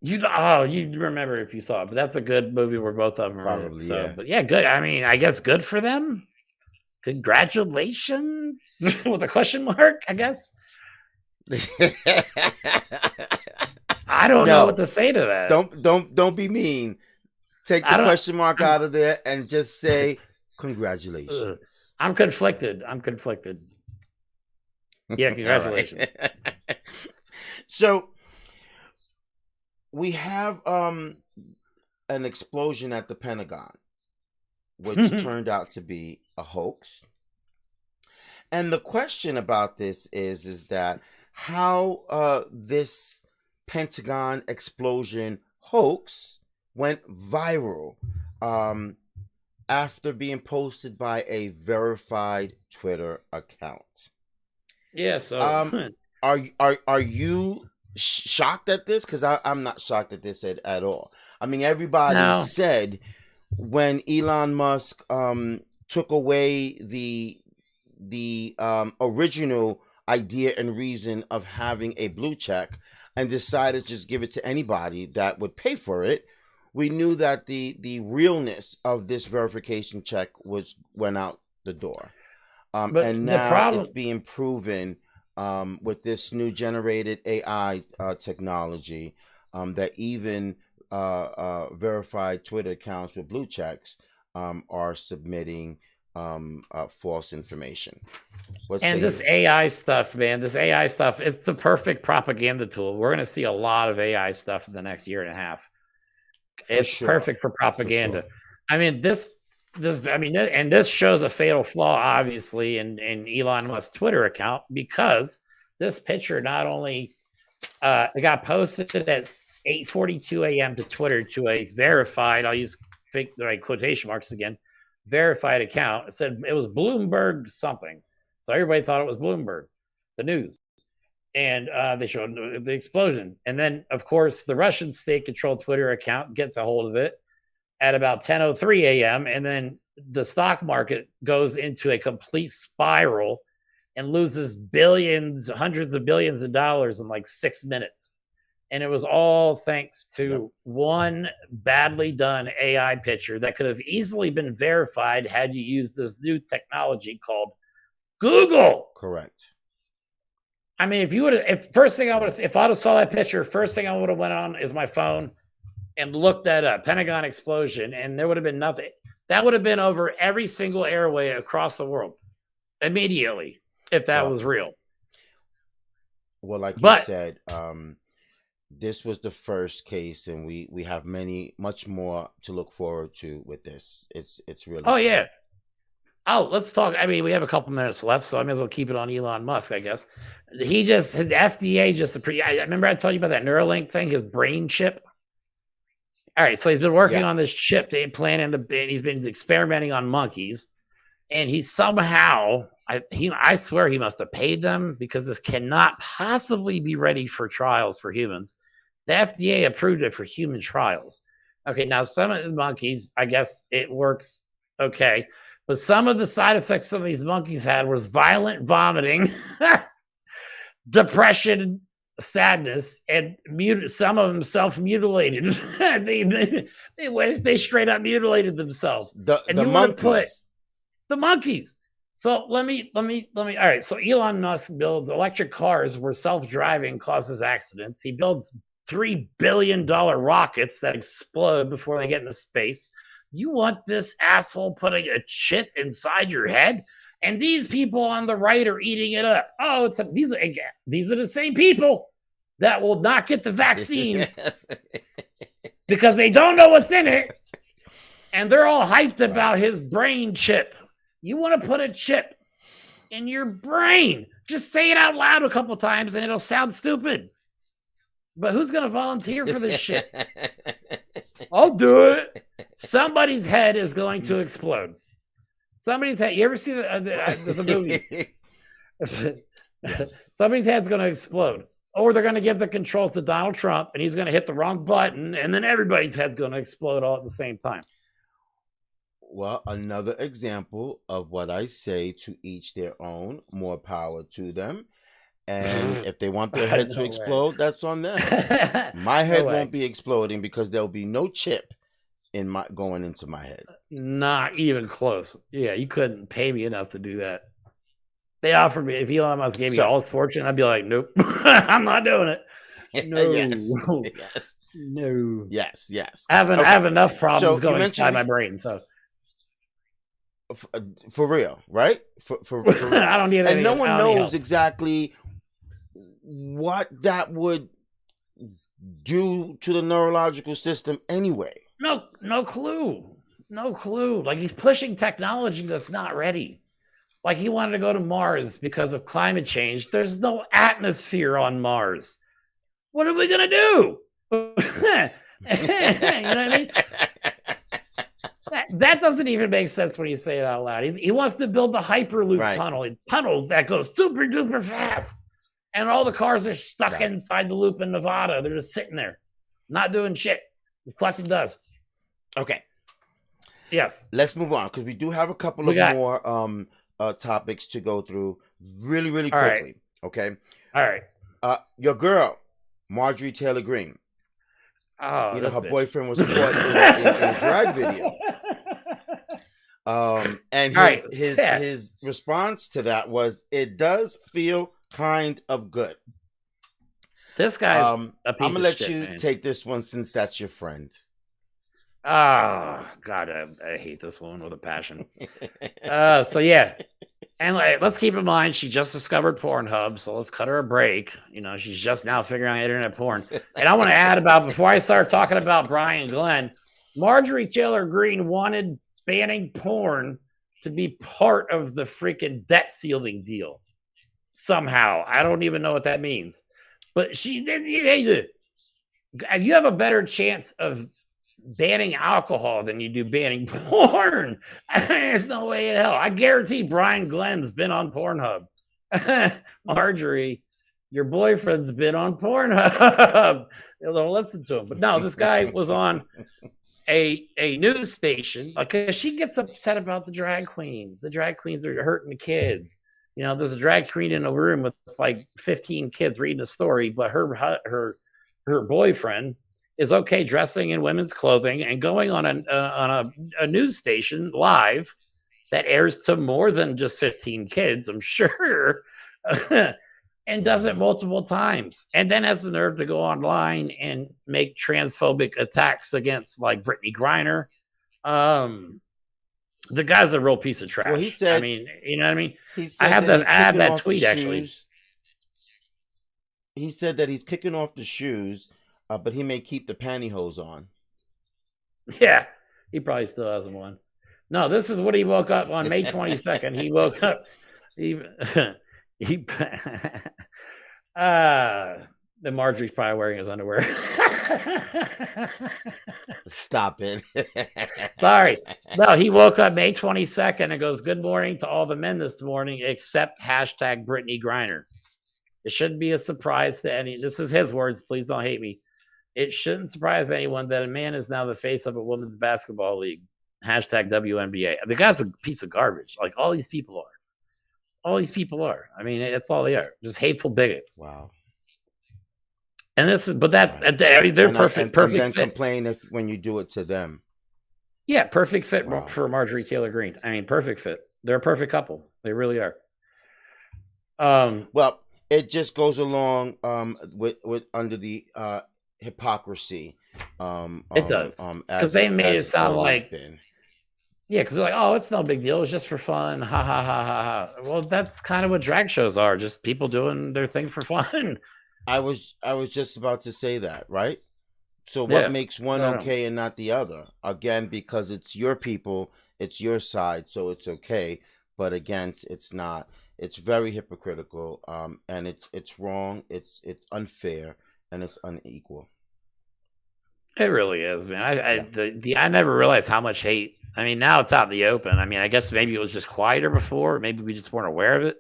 You'd remember if you saw it, but that's a good movie where both of them are in it. Probably, So, yeah. but yeah, good. I mean, I guess good for them. Congratulations with a question mark, I guess. I don't know what to say to that. Don't be mean. Take the question mark out of there and just say congratulations. I'm conflicted. Yeah, congratulations. Right. So we have an explosion at the Pentagon, which turned out to be a hoax. And the question about this is that how this Pentagon explosion hoax went viral after being posted by a verified Twitter account. Yeah. So, are you shocked at this? Because I'm not shocked at this at all. I mean, everybody said when Elon Musk took away the original idea and reason of having a blue check and decided to just give it to anybody that would pay for it, we knew that the realness of this verification check went out the door. And now it's being proven with this new generated AI technology that even verified Twitter accounts with blue checks are submitting false information. This AI stuff, man, it's the perfect propaganda tool. We're going to see a lot of AI stuff in the next year and a half. It's perfect for propaganda. For sure. I mean, this shows a fatal flaw, obviously, in Elon Musk's Twitter account, because this picture not only it got posted at 8:42 a.m. to Twitter to a verified, I'll use fake quotation marks again, verified account. It said it was Bloomberg something, so everybody thought it was Bloomberg, the news, and they showed the explosion. And then, of course, the Russian state-controlled Twitter account gets a hold of it at about 10:03 a.m. And then the stock market goes into a complete spiral and loses billions, hundreds of billions of dollars in like 6 minutes. And it was all thanks to one badly done AI picture that could have easily been verified had you used this new technology called Google. Correct. I mean, if I'd have saw that picture, first thing I would have went on is my phone and looked that up, Pentagon explosion, and there would have been nothing. That would have been over every single airway across the world immediately if that was real. Well, like you said, this was the first case, and we have much more to look forward to with this. It's really fun. Yeah. Oh, let's talk. I mean, we have a couple minutes left, so I may as well keep it on Elon Musk, I guess. His FDA I remember I told you about that Neuralink thing, his brain chip. All right, so he's been working on this chip to implant and he's been experimenting on monkeys, and he somehow, I swear he must have paid them, because this cannot possibly be ready for trials for humans. The FDA approved it for human trials. Okay, now some of the monkeys, I guess it works okay, but some of the side effects some of these monkeys had was violent vomiting, depression, sadness, and some of them self-mutilated. they straight up mutilated themselves. The monkeys. The monkeys. So let me. All right. So Elon Musk builds electric cars where self-driving causes accidents. He builds $3 billion rockets that explode before they get into space. You want this asshole putting a chip inside your head? And these people on the right are eating it up. Oh, these are the same people that will not get the vaccine because they don't know what's in it, and they're all hyped about his brain chip. You want to put a chip in your brain? Just say it out loud a couple times, and it'll sound stupid. But who's going to volunteer for this shit? I'll do it. Somebody's head is going to explode. Somebody's head. You ever see there's a movie? Yes. Somebody's head's going to explode. Or they're going to give the controls to Donald Trump, and he's going to hit the wrong button, and then everybody's head's going to explode all at the same time. Well, another example of what I say, to each their own, more power to them. And if they want their head to explode, that's on them. My head won't be exploding because there'll be no chip going into my head. Not even close. Yeah, you couldn't pay me enough to do that. They offered me, if Elon Musk gave me all his fortune, I'd be like, nope, I'm not doing it. No. Yes. No. Yes. I have enough problems going inside my brain. So for real, right? For real. I don't need any. And no one knows exactly what that would do to the neurological system anyway. No clue. Like, he's pushing technology that's not ready. Like, he wanted to go to Mars because of climate change. There's no atmosphere on Mars. What are we gonna do? You know what I mean? That doesn't even make sense when you say it out loud. He wants to build the Hyperloop tunnel that goes super duper fast, and all the cars are stuck inside the loop in Nevada. They're just sitting there, not doing shit. It's collecting dust. Okay. Yes. Let's move on because we do have a couple of more topics to go through really quickly. Right. Okay. All right. Your girl, Marjorie Taylor Greene. Oh, her boyfriend was caught in a drag video. And his response to that was, "It does feel kind of good." This guy's a piece of shit. I'm gonna let you take this one since that's your friend. Oh God, I hate this woman with a passion. So yeah, and let's keep in mind she just discovered Pornhub, so let's cut her a break. You know, she's just now figuring out internet porn. And I want to add before I start talking about Brian Glenn, Marjorie Taylor Greene wanted banning porn to be part of the freaking debt ceiling deal. Somehow, I don't even know what that means, but she did. You have a better chance of banning alcohol than you do banning porn. There's no way in hell. I guarantee Brian Glenn's been on Pornhub. Marjorie, your boyfriend's been on Pornhub. Don't listen to him. But no, this guy was on a news station because she gets upset about the drag queens. The drag queens are hurting the kids. You know, there's a drag queen in a room with like 15 kids reading a story, but her boyfriend is okay dressing in women's clothing and going on a news station live that airs to more than just 15 kids, I'm sure, and does it multiple times, and then has the nerve to go online and make transphobic attacks against like Brittany Griner. The guy's a real piece of trash. Well, he said, I mean, you know what I mean? I have that tweet actually. He said that he's kicking off the shoes, but he may keep the pantyhose on. Yeah, he probably still hasn't won. No, this is what he woke up on May 22nd. He woke up. The Marjorie's probably wearing his underwear. Stop it. Sorry. No, he woke up May 22nd and goes, "Good morning to all the men this morning, except hashtag Brittany Griner." It shouldn't be a surprise to any. This is his words. Please don't hate me. It shouldn't surprise anyone that a man is now the face of a women's basketball league. Hashtag WNBA. The guy's a piece of garbage. Like all these people are. All these people are. I mean, that's all they are. Just hateful bigots. Wow. And this is, but that's, I mean, they're perfect and then fit. Complain when you do it to them. Yeah, perfect fit for Marjorie Taylor Greene. I mean, perfect fit. They're a perfect couple. They really are. Um, Well, it just goes along with under the hypocrisy, it does because as they it made it has sound always like, been. yeah, because they're like, oh, it's no big deal. It's just for fun. Ha ha ha ha ha. Well, that's kind of what drag shows are. Just people doing their thing for fun. I was just about to say that, right? So what Yeah. makes one I don't know. okay and not the other? Again, because it's your people, it's your side, so it's okay. But against, it's not. It's very hypocritical, and it's wrong. It's unfair, and it's unequal. It really is, man. Yeah. I never realized how much hate. I mean, now it's out in the open. I mean, I guess maybe it was just quieter before. Maybe we just weren't aware of it.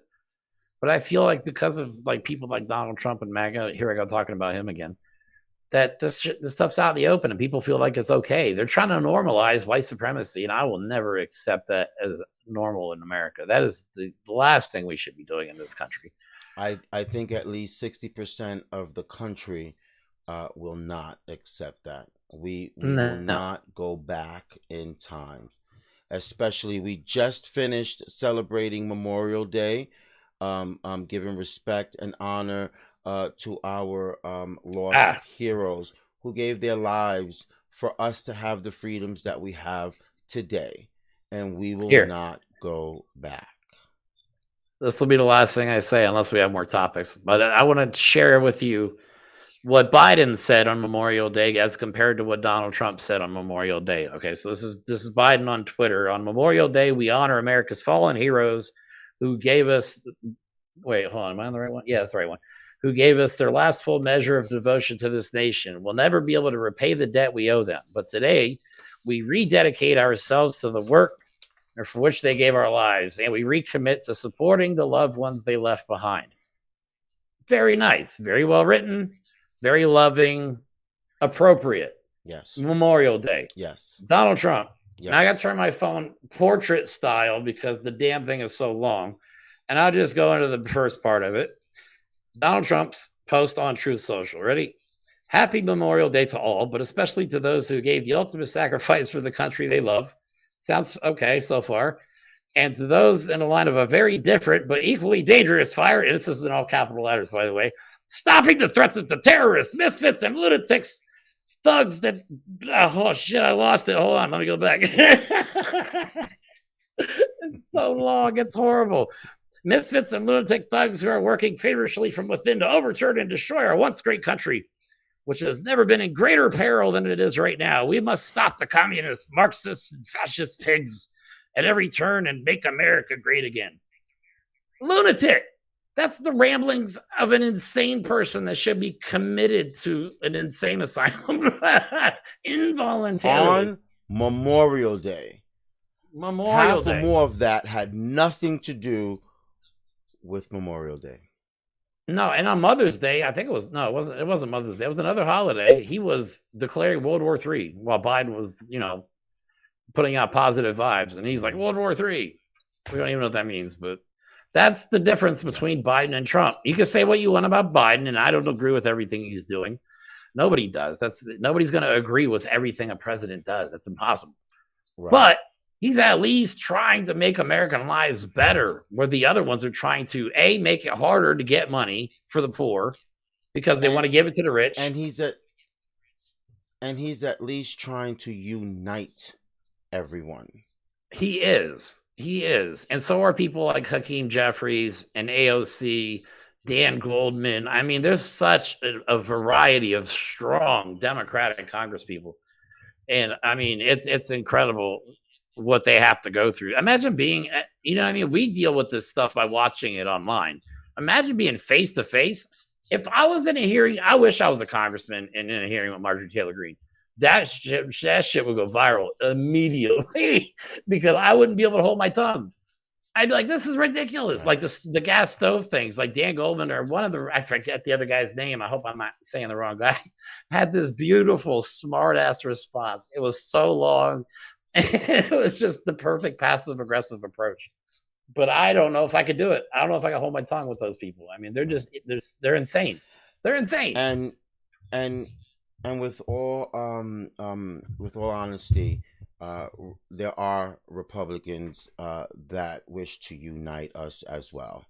But I feel like because of like people like Donald Trump and MAGA, here I go talking about him again. That this stuff's out in the open and people feel like it's okay. They're trying to normalize white supremacy, and I will never accept that as normal in America. That is the last thing we should be doing in this country. I think at least 60% of the country will not accept that. We will No. not go back in time. Especially, we just finished celebrating Memorial Day, giving respect and honor to our lost Ah, heroes who gave their lives for us to have the freedoms that we have today, and we will here. not go back. This will be the last thing I say unless we have more topics. But I want to share with you what Biden said on Memorial Day as compared to what Donald Trump said on Memorial Day. Okay, so this is Biden on Twitter. On Memorial Day, we honor America's fallen heroes who gave us, wait, hold on, am I on the right one? Yeah, that's the right one. Who gave us their last full measure of devotion to this nation. We'll never be able to repay the debt we owe them. But today, we rededicate ourselves to the work for which they gave our lives, and we recommit to supporting the loved ones they left behind. Very nice, very well written, very loving, appropriate. Yes. Memorial Day. Yes. Donald Trump. Now I got to Yes. turn my phone portrait style because the damn thing is so long. And I'll just go into the first part of it. Donald Trump's post on Truth Social. Ready? Happy Memorial Day to all, but especially to those who gave the ultimate sacrifice for the country they love. Sounds okay so far. And to those in the line of a very different but equally dangerous fire, and this is in all capital letters, by the way, stopping the threats of the terrorists, misfits, and lunatics, thugs that, oh shit, I lost it. Hold on, let me go back. It's so long, it's horrible. Misfits and lunatic thugs who are working feverishly from within to overturn and destroy our once great country, which has never been in greater peril than it is right now. We must stop the communists, Marxists, and fascist pigs at every turn and make America great again. Lunatic. That's the ramblings of an insane person that should be committed to an insane asylum involuntarily. On Memorial Day, Memorial half or Day. more of that had nothing to do with Memorial Day. No, and on Mother's Day, I think it was no, it wasn't Mother's Day. It was another holiday. He was declaring World War III while Biden was, putting out positive vibes, and he's like Mhm. World War III. We don't even know what that means, but that's the difference Yeah. between Biden and Trump. You can say what you want about Biden, and I don't agree with everything he's doing. Nobody does. Nobody's going to agree with everything a president does. That's impossible. Right. But he's at least trying to make American lives better, where the other ones are trying to make it harder to get money for the poor because they want And to give it to the rich. and he's at least trying to unite everyone. He is, and so are people like Hakeem Jeffries and AOC, Dan Goldman. I mean, there's such a variety of strong Democratic Congresspeople, and I mean, it's incredible what they have to go through. Imagine being, what I mean, we deal with this stuff by watching it online. Imagine being face to face. If I was in a hearing, I wish I was a congressman and in a hearing with Marjorie Taylor Greene. That shit would go viral immediately because I wouldn't be able to hold my tongue. I'd be like, this is ridiculous. Right. Like the gas stove things, like Dan Goldman or one of the, I forget the other guy's name. I hope I'm not saying the wrong guy, had this beautiful, smart ass response. It was so long. It was just the perfect passive aggressive approach. But I don't know if I could do it. I don't know if I can hold my tongue with those people. I mean, Right. they're insane. They're insane. And and and with all honesty, there are Republicans that wish to unite us as well.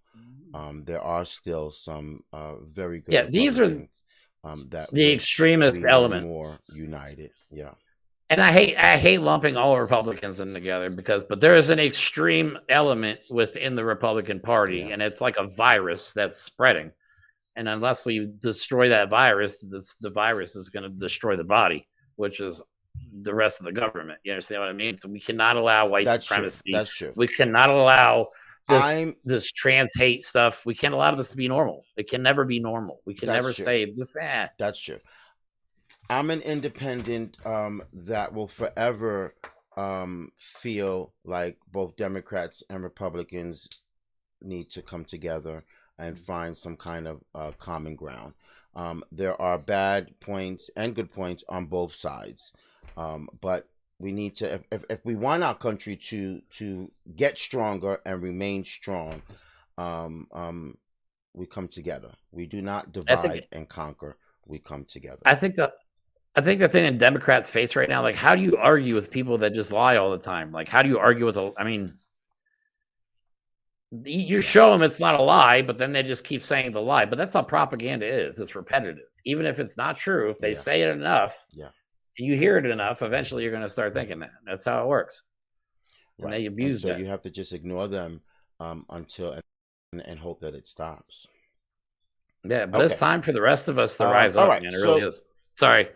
There are still some very good Yeah, these are Republicans that the wish extremist we were element. more united. Yeah, And I hate lumping all Republicans in together but there is an extreme element within the Republican Party, yeah, and it's like a virus that's spreading. And unless we destroy that virus, the virus is going to destroy the body, which is the rest of the government. You understand what I mean? So we cannot allow white that's true. supremacy. That's true. We cannot allow this I'm. this trans hate stuff. We can't allow this to be normal. It can never be normal. We can That's never true. say this. That's true. I'm an independent that will forever feel like both Democrats and Republicans need to come together and find some kind of common ground. There are bad points and good points on both sides, but we need to, if we want our country to get stronger and remain strong, um, um, we come together. We do not I think divide and conquer. We come together. I think the I think the thing that Democrats face right now, like, how do you argue with people that just lie all the time? Like, how do you argue with I mean, you Yeah, show them it's not a lie, but then they just keep saying the lie. But that's how propaganda is. It's repetitive. Even if it's not true, if they yeah, say it enough, yeah. you hear it enough, eventually you're going to start thinking that. That's how it works. And Right. they And abuse so that. you have to just ignore them until and hope that it stops. Yeah, but it's Okay. time for the rest of us to rise All up, right. man. It really So is. Sorry.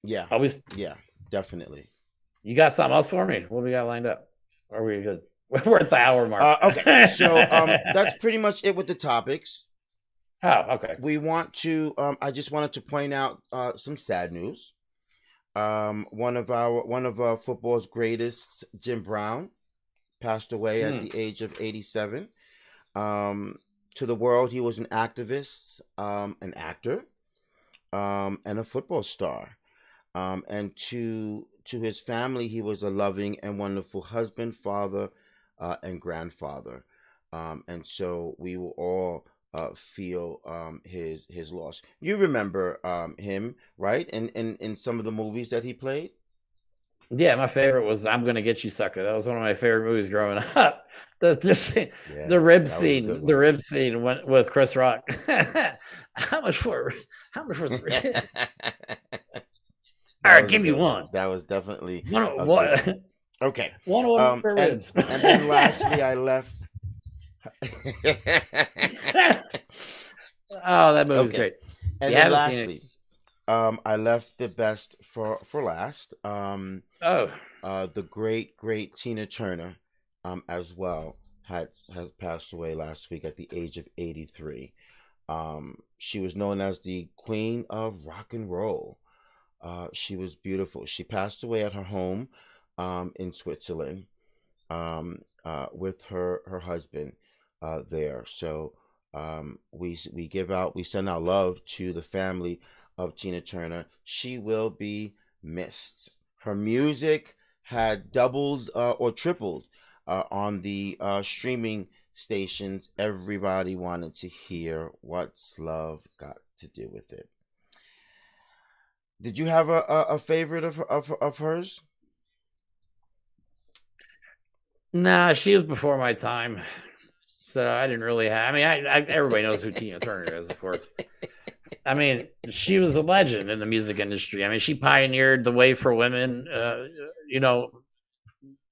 yeah, Always. yeah, definitely. You got something else for me? What we got lined up? Or are we good? We're at the hour mark. Okay. So that's pretty much it with the topics. Oh, okay. We want to. I just wanted to point out some sad news. One of football's greatest, Jim Brown, passed away at Hmm. the age of 87. Um, to the world, he was an activist, an actor, and a football star. And to his family, he was a loving and wonderful husband, father, and grandfather. And so we will all feel his loss. You remember him, right? In some of the movies that he played. Yeah, my favorite was "I'm Gonna Get You, Sucker." That was one of my favorite movies growing up. The this, Yeah, the rib that was a good scene, the one. rib scene went with Chris Rock. how much for? How much was? All That right, was a give me good one. one. That was definitely One a good what? one. Okay. One order Um, for and ribs. and then lastly, I left. Oh, that movie's Okay. great. If And you then haven't seen it, lastly, I left the best for last. oh, The great Tina Turner, as well has passed away last week at the age of 83. She was known as the Queen of Rock and Roll. She was beautiful. She passed away at her home, in Switzerland, with her husband, there. So we send our love to the family of Tina Turner. She will be missed. Her music had doubled or tripled on the streaming stations. Everybody wanted to hear "What's Love Got to Do with It." Did you have a favorite of hers? nah, she was before my time, so I didn't really have. I mean, everybody knows who Tina Turner is, of course. I mean, she was a legend in the music industry. I mean, she pioneered the way for women, you know,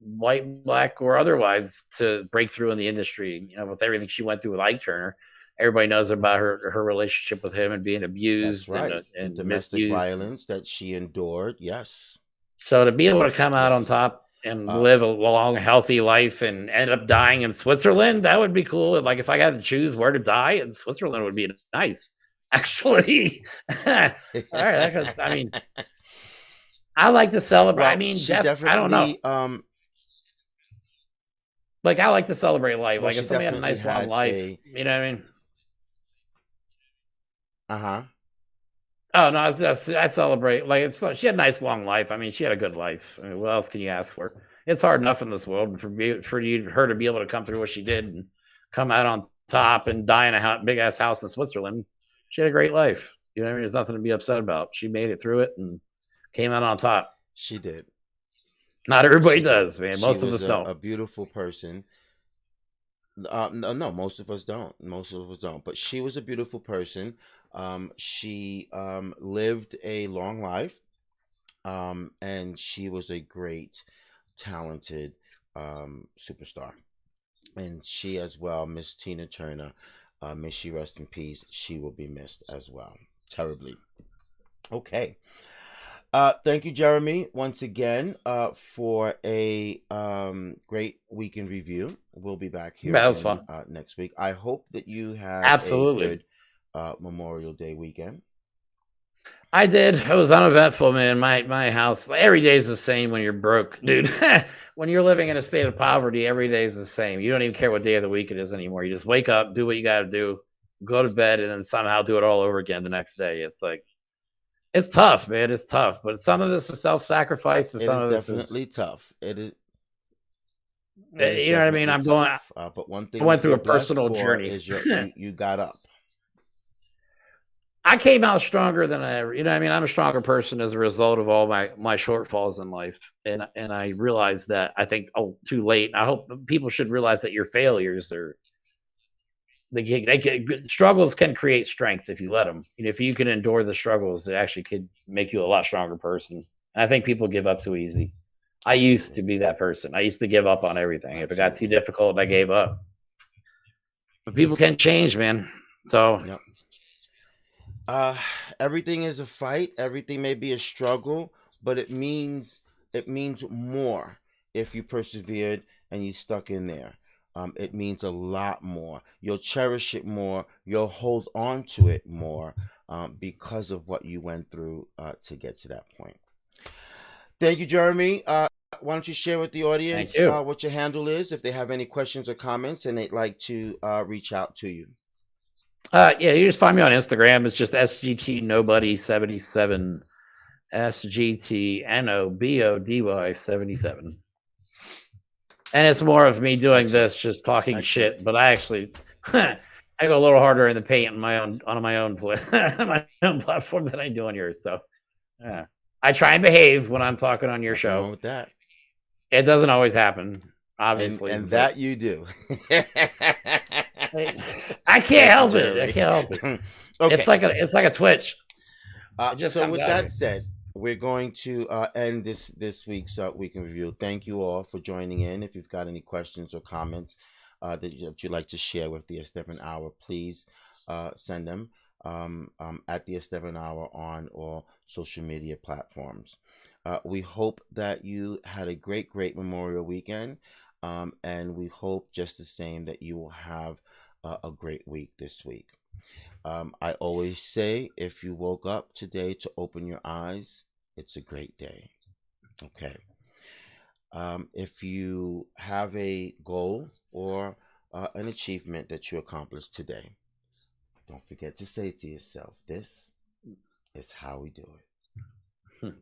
white, black, or otherwise, to break through in the industry. You know, with everything she went through with Ike Turner, everybody knows about her relationship with him and being That's abused right. The and domestic misused. violence that she endured. Yes. So to be able to come out on Yes. top and Uh, live a long, healthy life and end up dying in Switzerland, that would be cool. Like if I had to choose where to die, in Switzerland would be nice. Actually, all right. I mean, I like to celebrate. I well, mean, she death. I don't know. definitely Like I like to celebrate life. well, Like she if somebody had a definitely nice long had life, a you know what I mean? uh-huh. Oh no, I celebrate. Like if she had a nice long life. I mean, she had a good life. I mean, what else can you ask for? It's hard enough in this world, and her to be able to come through what she did and come out on top and die in a big ass house in Switzerland. She had a great life. You know what I mean? There's nothing to be upset about. She made it through it and came out on top. She did. Not everybody She did. does, man. She Most of was us don't. a beautiful person. No, no, most of us don't. Most of us don't. But she was a beautiful person. She lived a long life, and she was a great, talented superstar. And she as well, Miss Tina Turner, may she rest in peace. She will be missed as well, terribly. Okay. Thank you, Jeremy, once again, for a great weekend review. We'll be back here Yeah, that was again fun. next week. I hope that you had a Absolutely. good Memorial Day weekend. I did. It was uneventful, man. My house every day is the same when you're broke, dude. When you're living in a state of poverty, every day is the same. You don't even care what day of the week it is anymore. You just wake up, do what you got to do, go to bed, and then somehow do it all over again the next day. It's like it's tough, man. It's tough, but some of this is self-sacrifice, and It some is of this is, definitely tough. It is you know what I mean. definitely I'm going. tough. But one I thing went that through you're a blessed personal for journey. is you got up. I came out stronger than I ever, you know what I mean? I'm a stronger person as a result of all my shortfalls in life. And I realized that I think, oh, too late. I hope people should realize that your failures are struggles can create strength if you let them. And if you can endure the struggles, it actually could make you a lot stronger person. And I think people give up too easy. I used to Absolutely. be that person. I used to give up on everything. If it got too Absolutely. difficult, I gave up. But people can change, man. So Yep. Uh, Everything is a fight. Everything may be a struggle, but it means more if you persevered and you stuck in there. It means a lot more. You'll cherish it more. You'll hold on to it more because of what you went through to get to that point. Thank you, Jeremy. Why don't you share with the thank audience you. what your handle is if they have any questions or comments and they'd like to reach out to you? Yeah, you just find me on Instagram. It's just SGT Nobody 77. SGTNOBODY 77. And it's more of me doing Excellent. this, just talking Excellent. shit. But I actually, I go a little harder in the paint on my own my own platform than I do on yours. So yeah, I try and behave when I'm talking on your Nothing wrong show. with that. It doesn't always happen, and obviously, and but that you do. I, I can't Thank you, help it. I Jeremy. can't help it. Okay. It's like a twitch. It just So comes with out of that me. said, we're going to end this week's weekend review. Thank you all for joining in. If you've got any questions or comments that you'd like to share with the Esteban Hour, please send them at the Esteban Hour on all social media platforms. We hope that you had a great Memorial weekend, and we hope just the same that you will have a great week this week. I always say if you woke up today to open your eyes, it's a great day. Okay. If you have a goal or an achievement that you accomplished today, don't forget to say to yourself, this is how we do it.